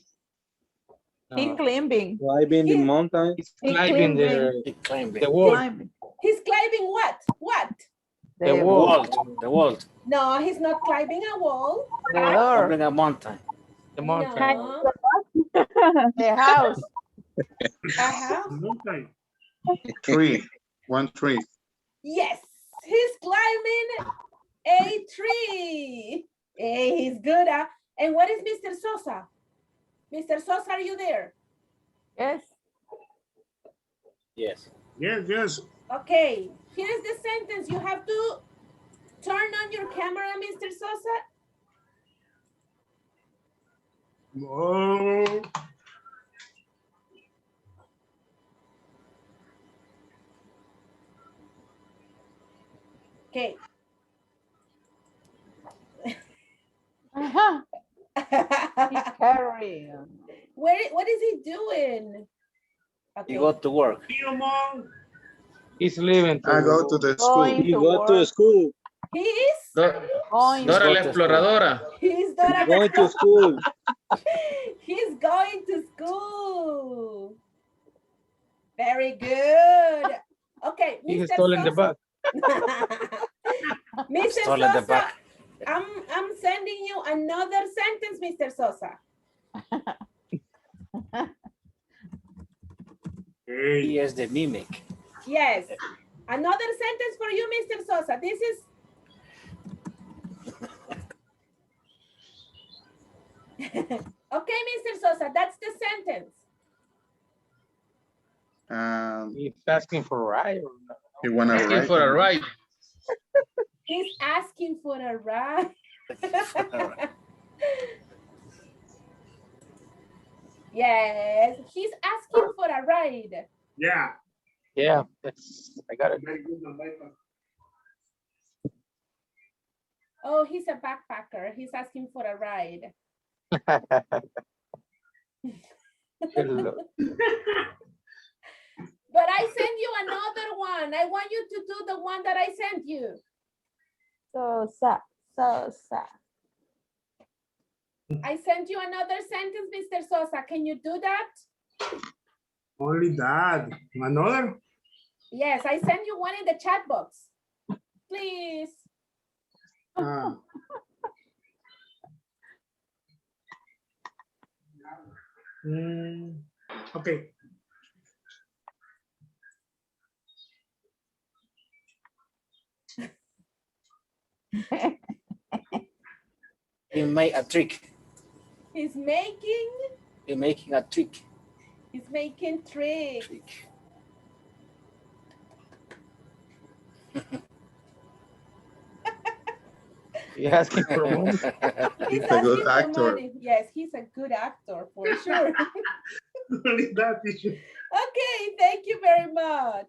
He climbing. Climbing the mountain. He's He climbing climbing. the climbing. The wall. Climbing. He's climbing what? What? The The wall. Wall. The wall. No, he's not climbing a wall. The door. Climbing a mountain. The mountain. No. The house. A house? Tree. One tree. Yes, he's climbing a tree. Hey, he's good. And what is Mr. Sosa? Mr. Sosa, are you there? Yes. Yes. Yes. Okay, here's the sentence. You have to turn on your camera, Mr. Sosa. Oh. Okay. Uh-huh. He's carrying. What is he doing? You go to work. He's leaving. I go to the school. Going to work. school. He is? Going Dora go la to exploradora. He's Dora. Going to school. He's going to school. Very good. Okay, He's Mr. stolen the Sosa. bus. Mr. Stolen the Sosa, back. I'm sending you another sentence, Mr. Sosa. He is the mimic. Yes. Another sentence for you, Mr. Sosa. This is okay, Mr. Sosa, that's the sentence. He's asking for a ride. He wanna Asking ride. for a ride. He's asking for a ride. Yes, he's asking for a ride. Yeah. Yeah, I got it. Oh, he's a backpacker. He's asking for a ride. Hello. But I sent you another one. I want you to do the one that I sent you. Sosa. Sosa. I sent you another sentence, Mr. Sosa. Can you do that? Only that. Another? Yes, I sent you one in the chat box. Please. Okay. He made a trick. He's making He making a trick. tricks. Trick. He's asking for money. He's a good asking for actor. money. Yes, he's a good actor for sure. Only that issue. Okay, thank you very much.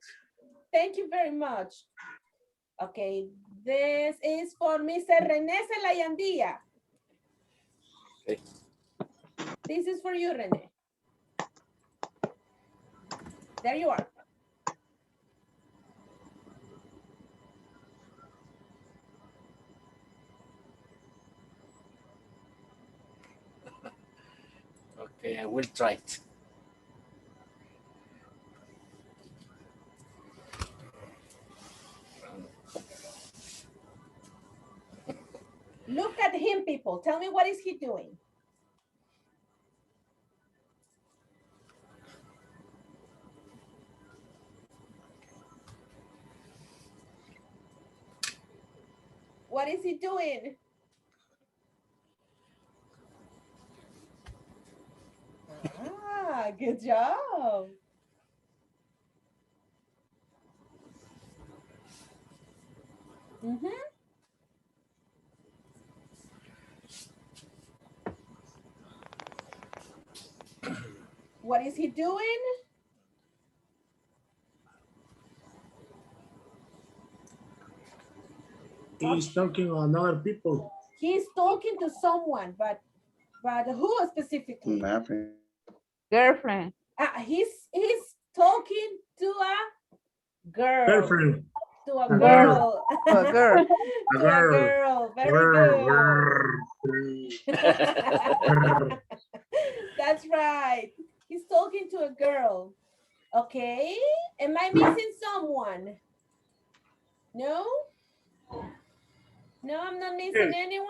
Thank you very much. Okay, this is for Mr. René Celayandía. Okay. This is for you, René. There you are. Okay, I will try it. Look at him, people. Tell me, what is he doing? What is he doing? Ah, good job. Mm-hmm. What is he doing? He's talking to another people. He's talking to someone, but who specifically? Laughing. Girlfriend. He's talking to a girl. Girlfriend. To a A girl. To a girl. A To a girl. Very good. That's right. He's talking to a girl. Okay. Am I missing someone? No? No, I'm not missing anyone?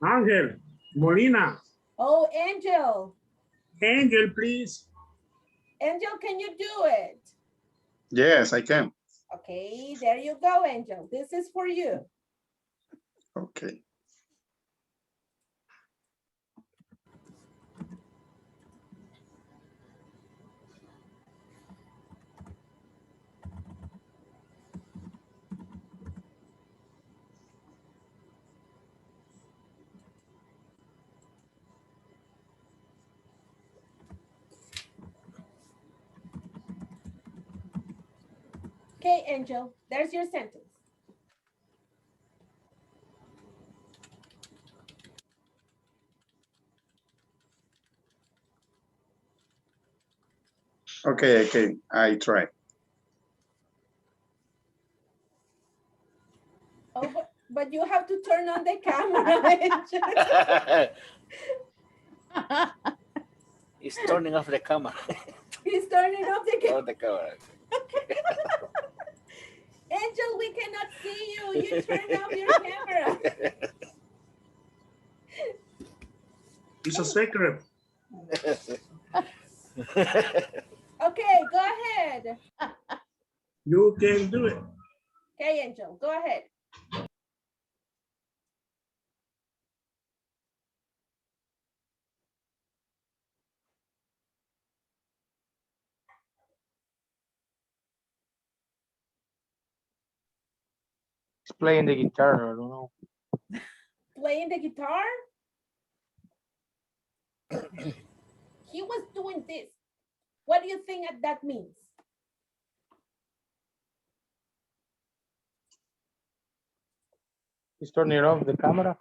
Angel, Molina. Oh, Angel. Angel, please. Angel, can you do it? Yes, I can. Okay, there you go, Angel. This is for you. Okay. Okay, Angel, there's your sentence. Okay, I try. Oh, but you have to turn on the camera, Angel. He's turning off the camera. He's turning off the camera. Off the camera. Angel, we cannot see you. You turn off your camera. It's a secret. Okay, go ahead. You can do it. Okay, Angel, go ahead. He's playing the guitar. I don't know. Playing the guitar? He was doing this. What do you think that means? He's turning off the camera.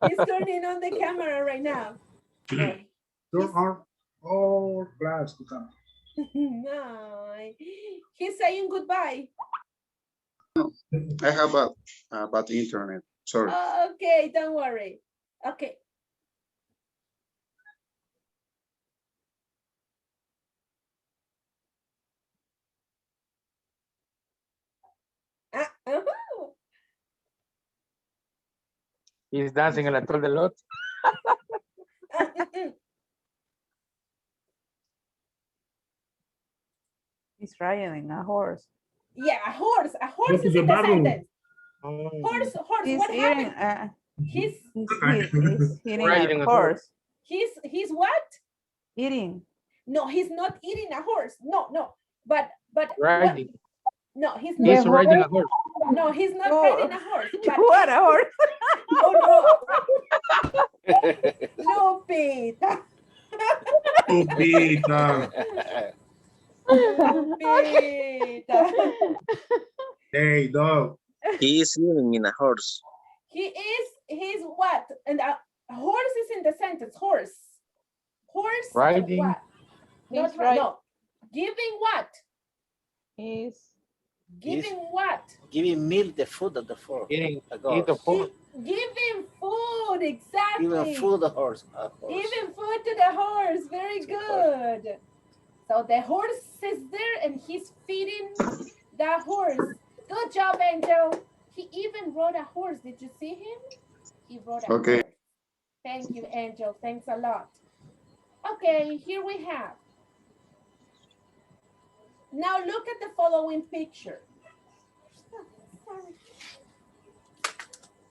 He's turning on the camera right now. No. You are all glad to come. No. He's saying goodbye. I have about the internet. Sorry. Okay, don't worry. Okay. He's dancing en la Tour de Lot. He's riding a horse. Yeah, a horse. A horse to is the in the bathroom. sentence. Horse. He's What eating happened? He's eating Riding a a horse. he's what? Eating. No, he's not eating a horse. No. But Riding. no, he's not. He's riding a horse. No, he's not Oh. riding a horse. But What a horse. No, Lupita. Lupita. Lupita. Hey, dog. He is living in a horse. He's what? And a horse is in the sentence. Horse. Riding. What? Not He's right. No. Giving what? He's Giving what? Giving milk the food of the fork. Eating A eat the horse. food. Giving food, exactly. Giving food the horse. A horse. Giving food to the horse. Very good. So the horse is there and he's feeding the horse. Good job, Angel. He even rode a horse. Did you see him? He rode a Okay. horse. Thank you, Angel. Thanks a lot. Okay, here we have. Now look at the following picture.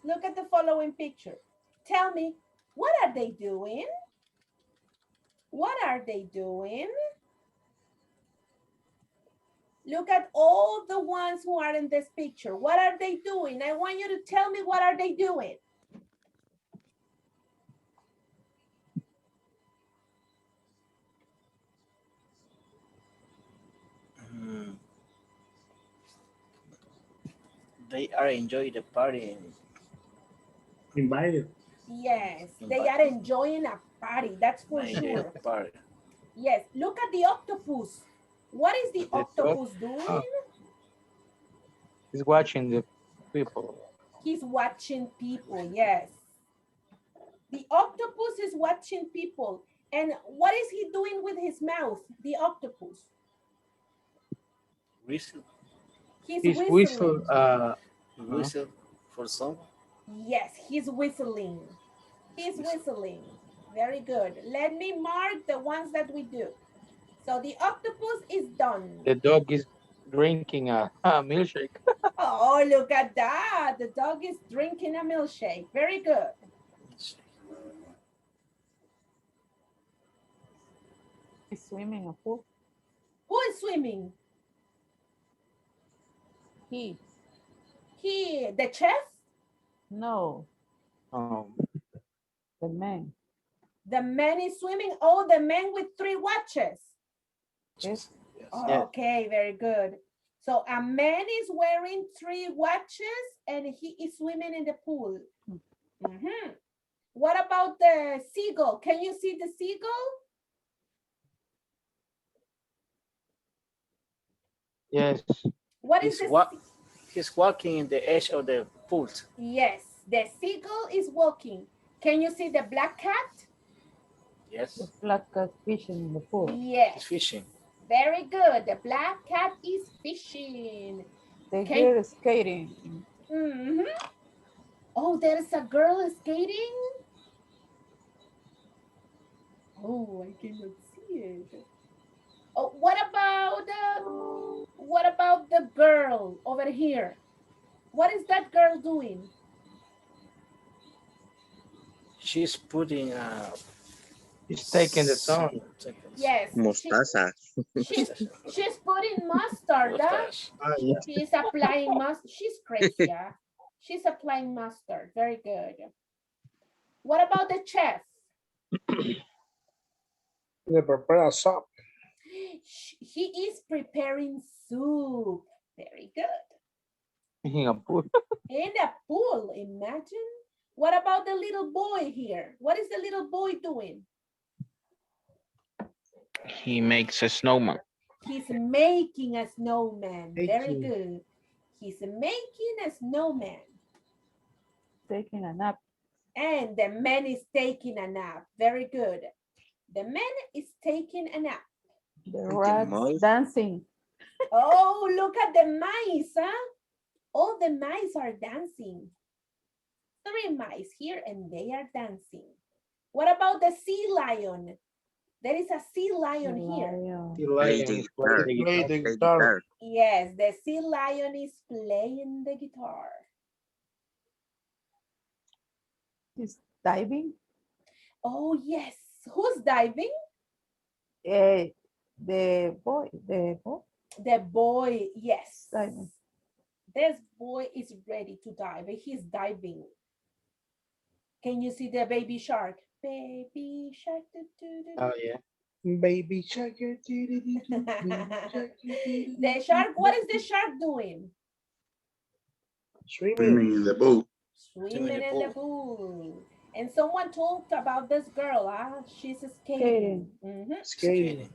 Look at the following picture. Tell me, what are they doing? What are they doing? Look at all the ones who are in this picture. What are they doing? I want you to tell me what are they doing? They are enjoying the party. Invited. Yes, they are enjoying a party. That's for Enjoying sure. the party. Yes, look at the octopus. What is the octopus doing? He's watching the people. He's watching people, yes. The octopus is watching people. And what is he doing with his mouth? The octopus. Whistle, He's He's whistling. whistle for someone. Yes, he's whistling. He's whistling. Very good. Let me mark the ones that we do. So the octopus is done. The dog is drinking a milkshake. Oh, look at that. The dog is drinking a milkshake. Very good. He's swimming a pool. Who is swimming? He. He, the chef? No, Um, the man. The man is swimming. Oh, the man with 3 watches. Yes. Oh, Yeah. okay, very good. So a man is wearing 3 watches and he is swimming in the pool. Mhm. What about the seagull? Can you see the seagull? yes. What is the He's walking in the edge of the pool. Yes, the seagull is walking. Can you see the black cat? The Yes, black cat fishing in the pool. Yes. he's fishing. Very good. The black cat is fishing. The Can- girl is skating. Mhm. Oh, there's a girl skating. Oh, I cannot see it. Oh, what about the girl over here? What is that girl doing? She's putting He's taking the sun. Yes. Mostaza. She's putting mustard. Huh? mustache. Yeah. She's applying mustard. She's crazy. Huh? She's applying mustard. Very good. What about the chef? They prepare a soup. He is preparing soup. Very good. In a pool. In a pool, imagine. What about the little boy here? What is the little boy doing? He makes a snowman. He's making a snowman. Very Making. good. He's making a snowman. Taking a nap. And the man is taking a nap. Very good. The man is taking a nap. The rats mouse. dancing. Oh, look at the mice, huh? All the mice are dancing. 3 mice here and they are dancing. What about the sea lion? There is a sea lion here. Lion. Play the guitar. Play the Play the guitar. guitar. Yes, the sea lion is playing the guitar. He's diving. Oh, yes. Who's diving? The boy. The boy, yes. Diving. This boy is ready to dive. He's diving. Can you see the baby shark? Baby shark. Oh yeah. Baby shark. The shark, what is the shark doing? Swimming. Swimming in the boat. Swimming in the pool. And someone talked about this girl, huh? She's skating. Mhm. Skating.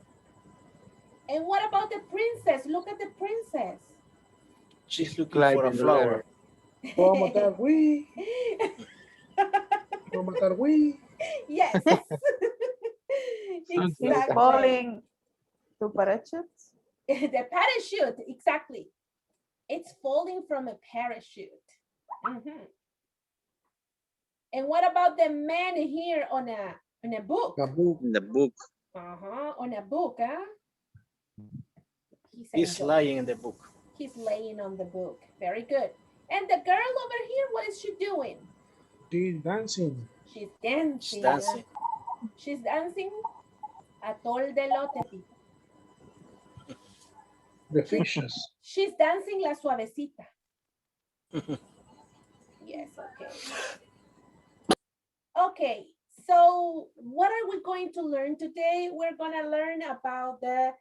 And what about the princess? Look at the princess. She's looking Glide for a in the flower. Vamos a matar, güey. Vamos a matar, güey. Yes. Something like He's Exactly. falling to parachutes. The parachute, exactly. It's falling from a parachute. Mhm. And what about the man here on a book? A book. In the book. On a book, huh? He's enjoying. lying in the book. He's laying on the book. Very good. And the girl over here, what is she doing? She's dancing. She's dancing. She's dancing. She's dancing atol de lote. The fishes. She's dancing la suavecita. Yes, okay. Okay, so what are we going to learn today? We're going to learn about the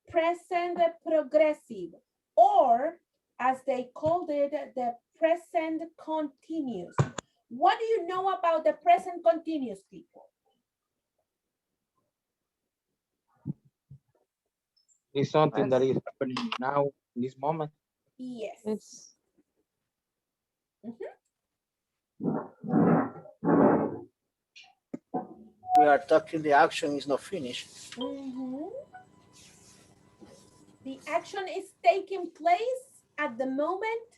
present progressive, or as they called it, the present continuous. What do you know about the present continuous, people? It's something that is happening now, in this moment. Yes. It's We are talking the action is not finished. Mhm. The action is taking place at the moment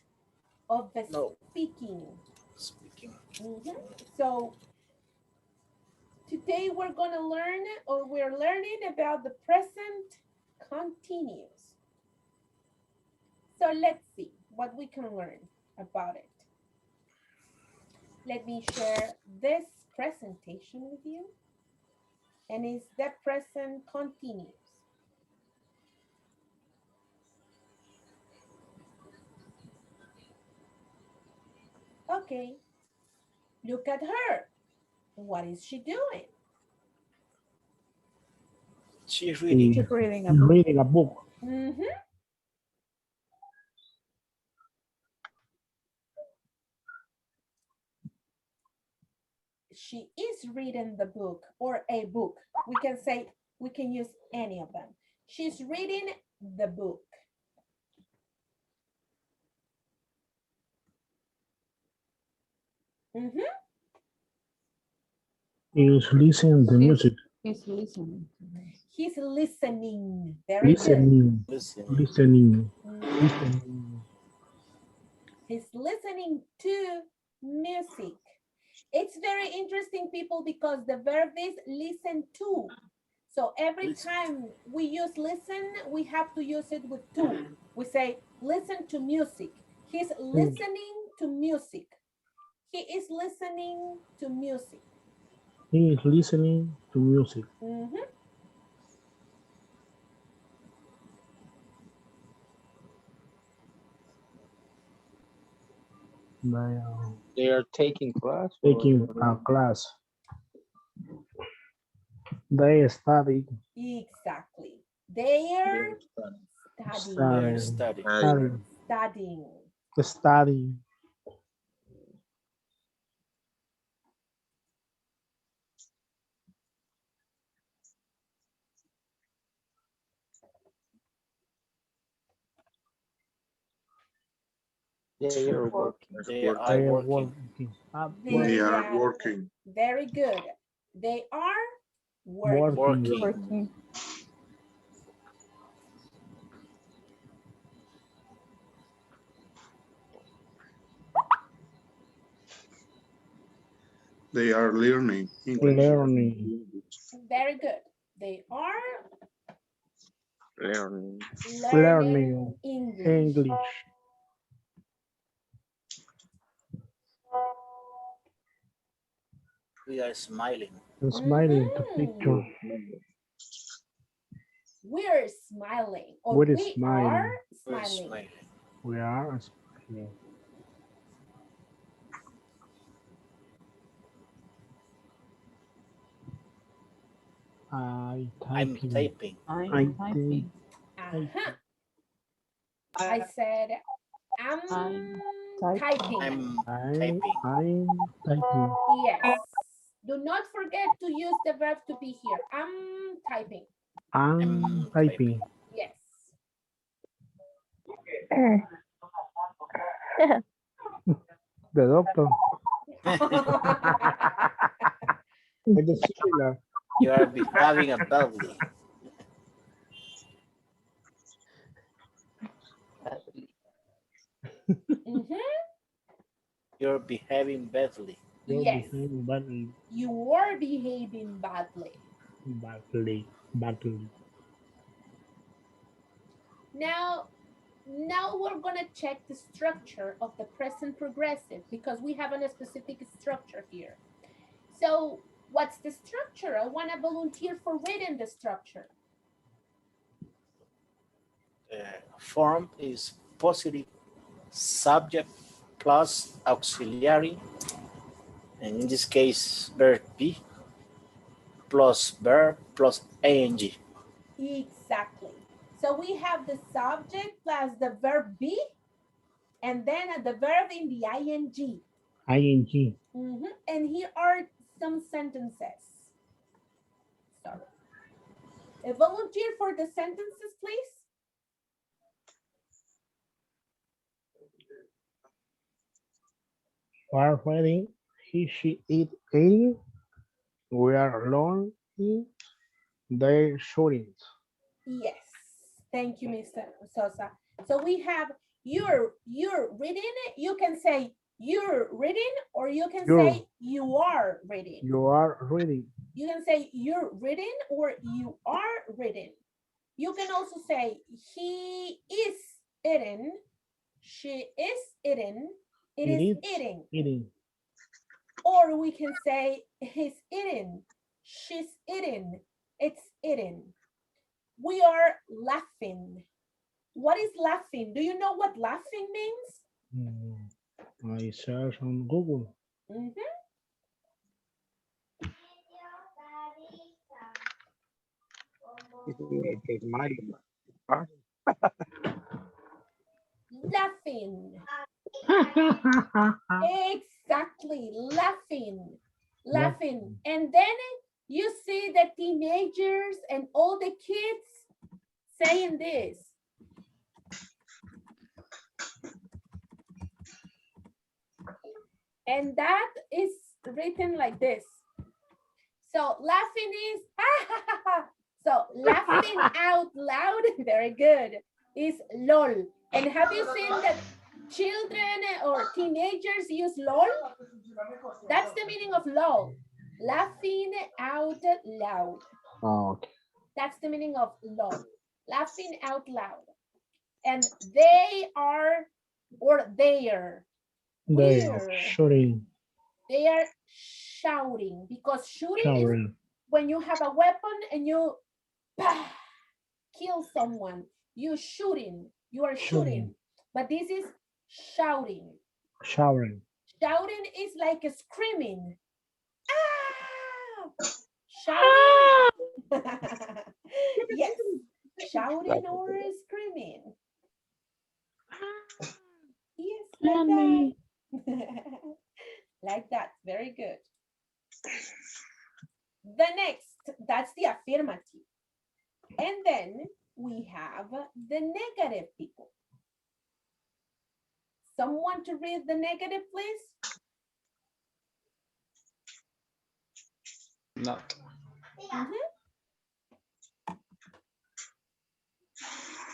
of the No. speaking. Speaking. Mhm. So today we're going to learn, or we're learning about the present continuous. So let's see what we can learn about it. Let me share this presentation with you. And it's the present continuous. Okay, look at her. What is she doing? She's reading. She's reading a He's book. reading a book. Mm-hmm. She is reading the book or a book. We can say, we can use any of them. She's reading the book. Mm-hmm. He's listening to music. He's listening. He's listening. Very good. Listening. Listening. Listening. Mhm. Listening. He's listening to music. It's very interesting, people, because the verb is listen to. So every Listen. time we use listen, we have to use it with to. We say, listen to music. He's listening to music. He is listening to music. He is listening to music. Mhm. They are taking class. Taking a class. They study. Exactly. They're They're studying. studying. Studying. Studying. Studying. They are working. They are They are working. working. They are working. Very good. They are Working. working. Working. They are learning English. Learning. Very good. They are Learning. learning English. English. We are smiling. And smiling to Mhm. picture. We're smiling. Or We're we smiling. are We're smiling. smiling. We are smiling. I'm typing. typing. I'm typing. Uh-huh. I said, I'm typing. I'm I'm typing. typing. Yes. Do not forget to use the verb to be here. I'm typing. I'm typing. Yes. The doctor. With the similar. You are behaving badly. Mhm. You're behaving badly. You're Yes. behaving badly. You are behaving badly. Badly. Now we're going to check the structure of the present progressive because we have a specific structure here. So what's the structure? I want to volunteer for reading the structure. Form is positive subject plus auxiliary, and in this case, verb be plus verb plus ing. Exactly. So we have the subject plus the verb be, and then the verb in the ing. ing. And here are some sentences. Sorry. A volunteer for the sentences, please. While reading, he, she, it, eating. We are learning their shootings. Yes. Thank you, Mr. Sosa. So we have you're reading. You can say you're reading, or you can say you are reading. You are reading. You can say you're reading or you are reading. You can also say he is eating, she is eating, it is eating. Eating. Or we can say he's eating, she's eating, it's eating. We are laughing. What is laughing? Do you know what laughing means? I search on Google. Mhm. It's my Laughing. Exactly, laughing, laughing. And then you see the teenagers and all the kids saying this. And that is written like this. So laughing is, so laughing out loud, very good, is lol. And have you seen that children or teenagers use lol? That's the meaning of lol. Laughing out loud. Okay. That's the meaning of lol. Laughing out loud. And they are, or they are. They are shooting. They are shouting, because shooting is Shouting. when you have a weapon and you kill someone. You shooting. You are shooting. But this is shouting. Showering. Shouting is like a screaming. Ah! Shouting. Yes. Shouting or screaming. Yes, like that. Like that. Very good. The next, that's the affirmative. And then we have the negative people. Someone to read the negative, please? Not.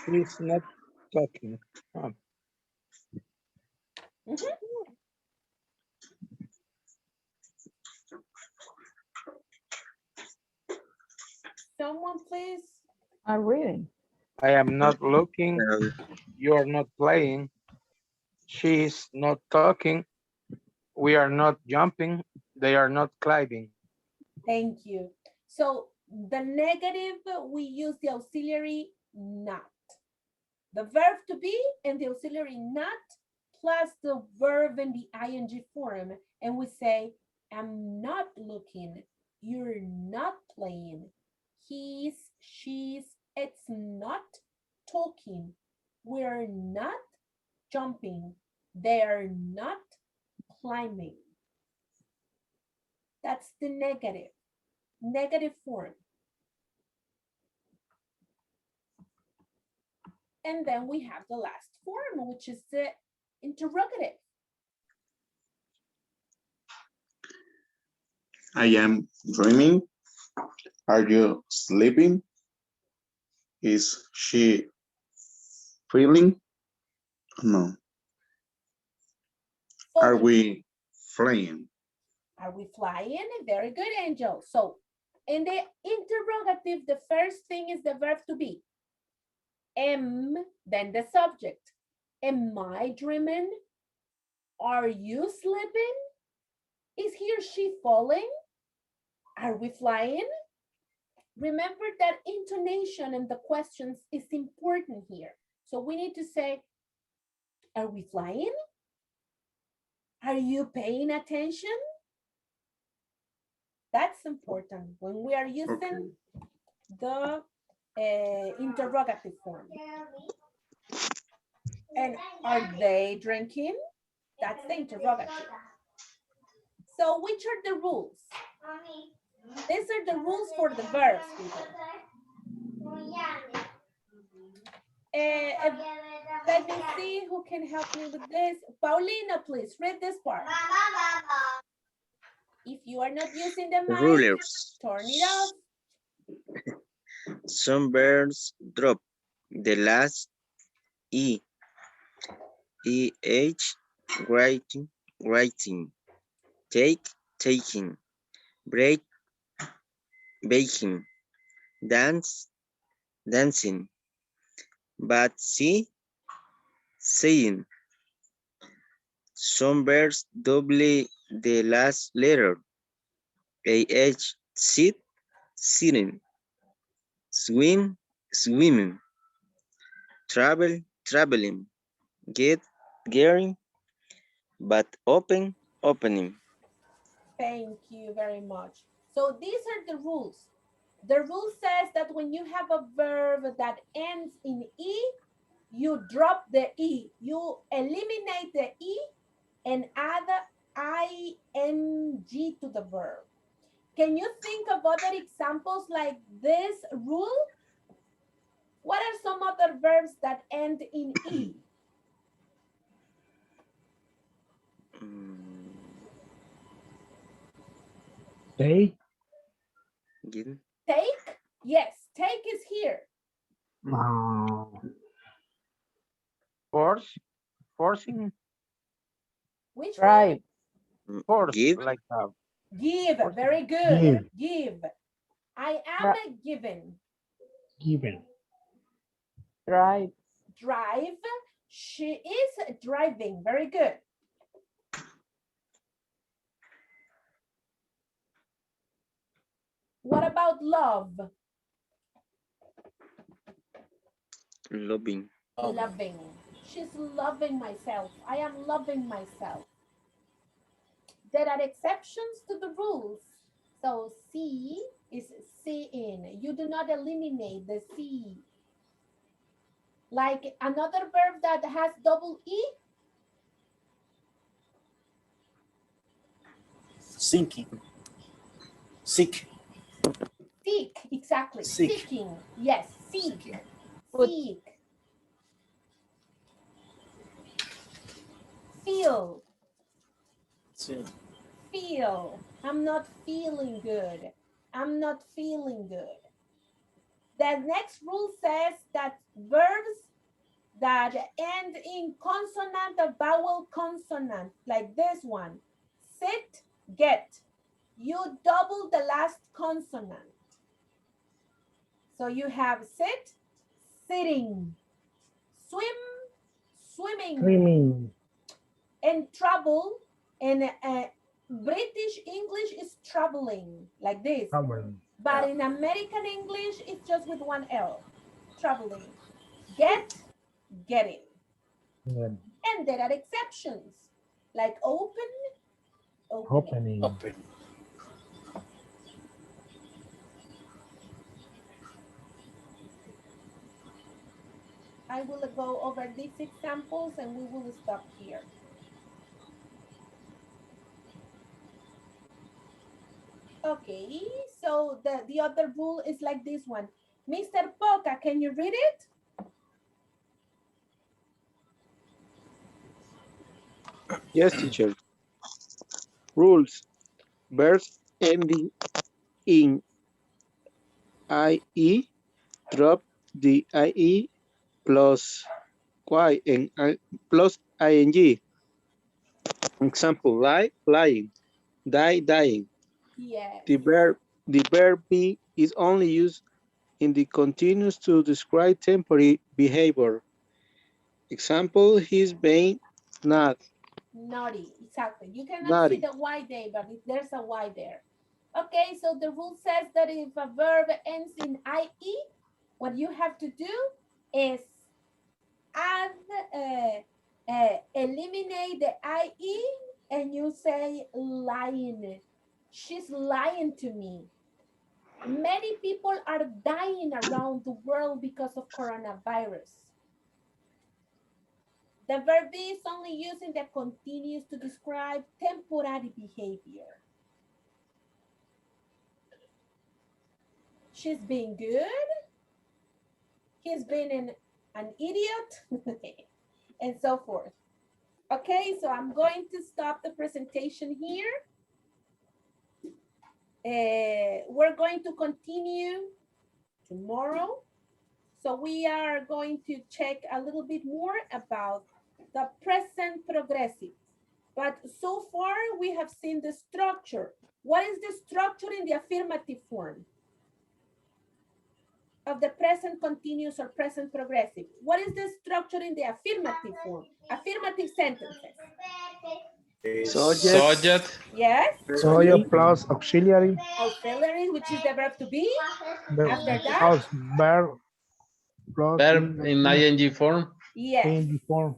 He's not talking. Someone, please. I'm reading. I am not looking. You are not playing. She is not talking. We are not jumping. They are not climbing. Thank you. So the negative, we use the auxiliary not. The verb to be and the auxiliary not plus the verb in the ing form. And we say, I'm not looking. You're not playing. He's, she's, it's not talking. We're not jumping. They're not climbing. That's the negative form. And then we have the last form, which is the interrogative. I am dreaming. Are you sleeping? Is she feeling? No. Are we flying? Are we flying? Very good, Angel. So in the interrogative, the first thing is the verb to be. Am, then the subject. Am I dreaming? Are you sleeping? Is he or she falling? Are we flying? Remember that intonation in the questions is important here. So we need to say, are we flying? Are you paying attention? That's important when we are using the interrogative form. And are they drinking? That's the interrogative. So which are the rules? These are the rules for the verbs, people. Let me see who can help me with this. Paulina, please read this part. If you are not using the mic, Rulers. turn it off. Some birds drop the last E. EH. Writing. Writing. Take. Taking. Break. Baking. Dance. Dancing. But see. Saying. Some birds double the last letter. AH. Sit. Sitting. Swim. Swimming. Travel. Traveling. Get. Getting. But open. Opening. Thank you very much. So these are the rules. The rule says that when you have a verb that ends in E, you drop the E. You eliminate the E and add ing to the verb. Can you think of other examples like this rule? What are some other verbs that end in E? Take. Get. Take? Yes, take is here. Force, forcing, Which Drive. force, Give. like Give, forcing. very good. Give. Give. I am Dri- a given. Given. Drive. Drive. She is driving. Very good. What about love? Loving. Loving. She's loving myself. I am loving myself. There are exceptions to the rules. So see is seeing. You do not eliminate the see. Like another verb that has double E, Sinking. Sick. seek, exactly. Seek. Seeking. Yes, seek. Seeking. Put. Seek. Feel. Sí. Feel. I'm not feeling good. I'm not feeling good. The next rule says that verbs that end in consonant or vowel consonant, like this one, sit, get. You double the last consonant. So you have sit, sitting, swim, swimming, Swimming. and trouble. And British English is traveling, like this. Traveling. But in American English, it's just with one L, traveling. Get, getting. Then And there are exceptions, like open, opening. opening. Open. I will go over these examples and we will stop here. Okay, so the other rule is like this one. Mr. Poca, can you read it? Yes, teacher. Rules. Verbs ending in IE, drop the IE plus Y and plus ING. Example, lie, lying, die, dying. Yes. The verb be is only used in the continuous to describe temporary behavior. Example, he's being not Naughty, exactly. You cannot see naughty. the Y there, but there's a Y there. Okay, so the rule says that if a verb ends in IE, what you have to do is add, eliminate the IE and you say lying. She's lying to me. Many people are dying around the world because of coronavirus. The verb be is only used in the continuous to describe temporary behavior. She's being good. He's been an idiot. And so forth. Okay, so I'm going to stop the presentation here. We're going to continue tomorrow. So we are going to check a little bit more about the present progressive. But so far we have seen the structure. What is the structure in the affirmative form of the present continuous or present progressive? What is the structure in the affirmative form? Affirmative sentences. Subject. Yes. Subject plus auxiliary. Auxiliary, which is the verb to be. The After that? plus verb plus Verb in ing form. Yes. ing form.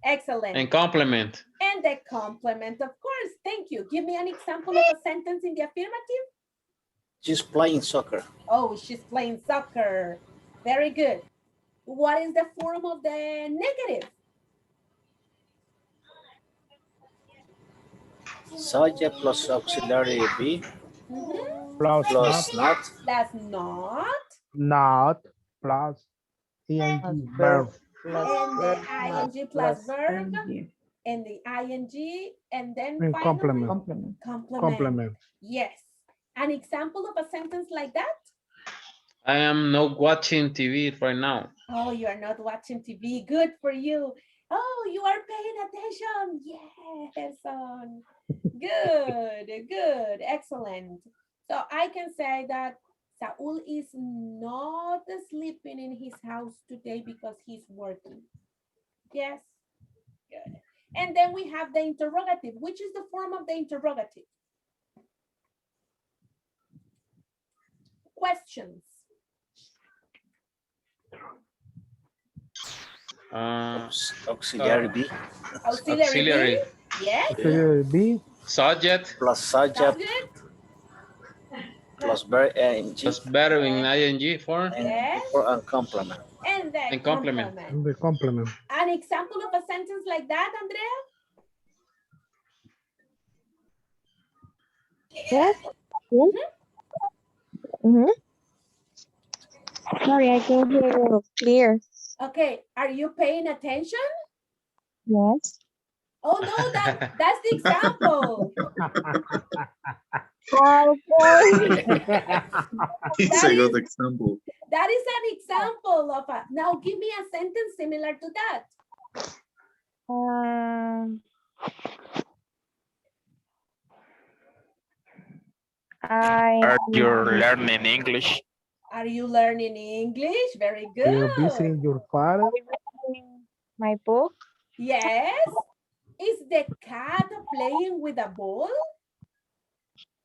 Excellent. And complement. And the complement, of course. Thank you. Give me an example of a sentence in the affirmative. She's playing soccer. Oh, she's playing soccer. Very good. What is the form of the negative? Subject plus auxiliary be Plus plus not. That's not. not plus ing verb. And the ing plus verb. ing. And the ing. And then And finally, complement. complement. Complement. Yes. An example of a sentence like that? I am not watching TV right now. Oh, you are not watching TV. Good for you. Oh, you are paying attention. Yes, son. Good, good, excellent. So I can say that Saul is not sleeping in his house today because he's working. Yes, good. And then we have the interrogative. Which is the form of the interrogative? Questions. Auxiliary be Auxiliary. B. Yes. Auxiliary be Subject. plus subject plus verb ing Plus verb in ing form. Yes. and complement. And the And complement. complement. and the complement. An example of a sentence like that, Andrea? Yes. Mm-hmm. Sorry, I can't hear you clear. Okay, are you paying attention? Yes. Oh no, that's the example. Okay. It's That a good is- example. That is an example of a, now give me a sentence similar to that. Are you learning English? Are you learning English? Very Are you good. visiting your father? My book. Yes. Is the cat playing with a ball?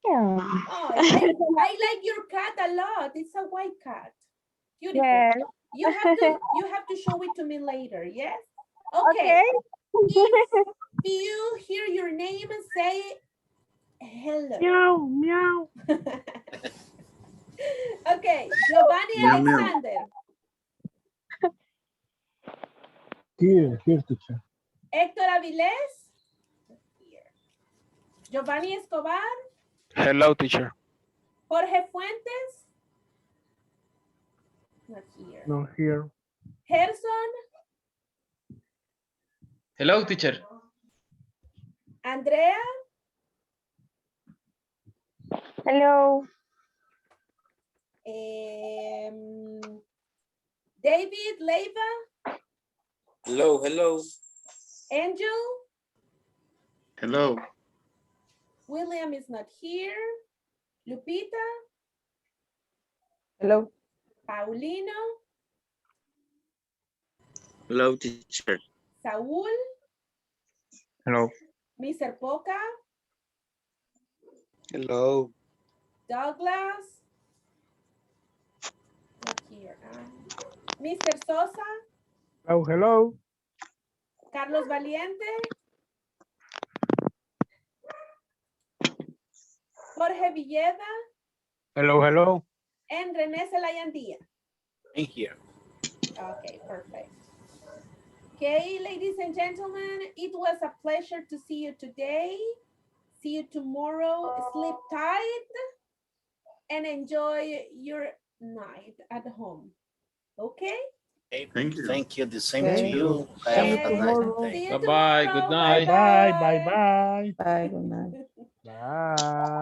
Yeah. Oh, I like your cat a lot. It's a white cat. Beautiful. Yes. You have to show it to me later, yes? Okay. If you hear your name, say hello. Meow, meow. Okay, Giovanni Meow, meow. Alexander. Here, teacher. Héctor Avilés. Here. Giovanni Escobar. Hello, teacher. Jorge Fuentes. Not here. Not here. Gerson. Hello, teacher. Andrea. Hello. David Leiva. Hello, hello. Angel. Hello. William is not here. Lupita. Hello. Paulino. Hello, teacher. Saúl. Hello. Mr. Poca. Hello. Douglas. Not here. Mr. Sosa. Oh, hello. Carlos Valiente. Jorge Villeda. Hello, hello. And René Zelayandía. In here. Okay, perfect. Okay, ladies and gentlemen, it was a pleasure to see you today. See you tomorrow. Sleep tight and enjoy your night at home. Okay? Thank you. Thank you. The same Thank to you. you. Have See you a nice tomorrow. day. See you Bye-bye. Good tomorrow. night. Bye, bye, bye. Bye. Good night. Bye.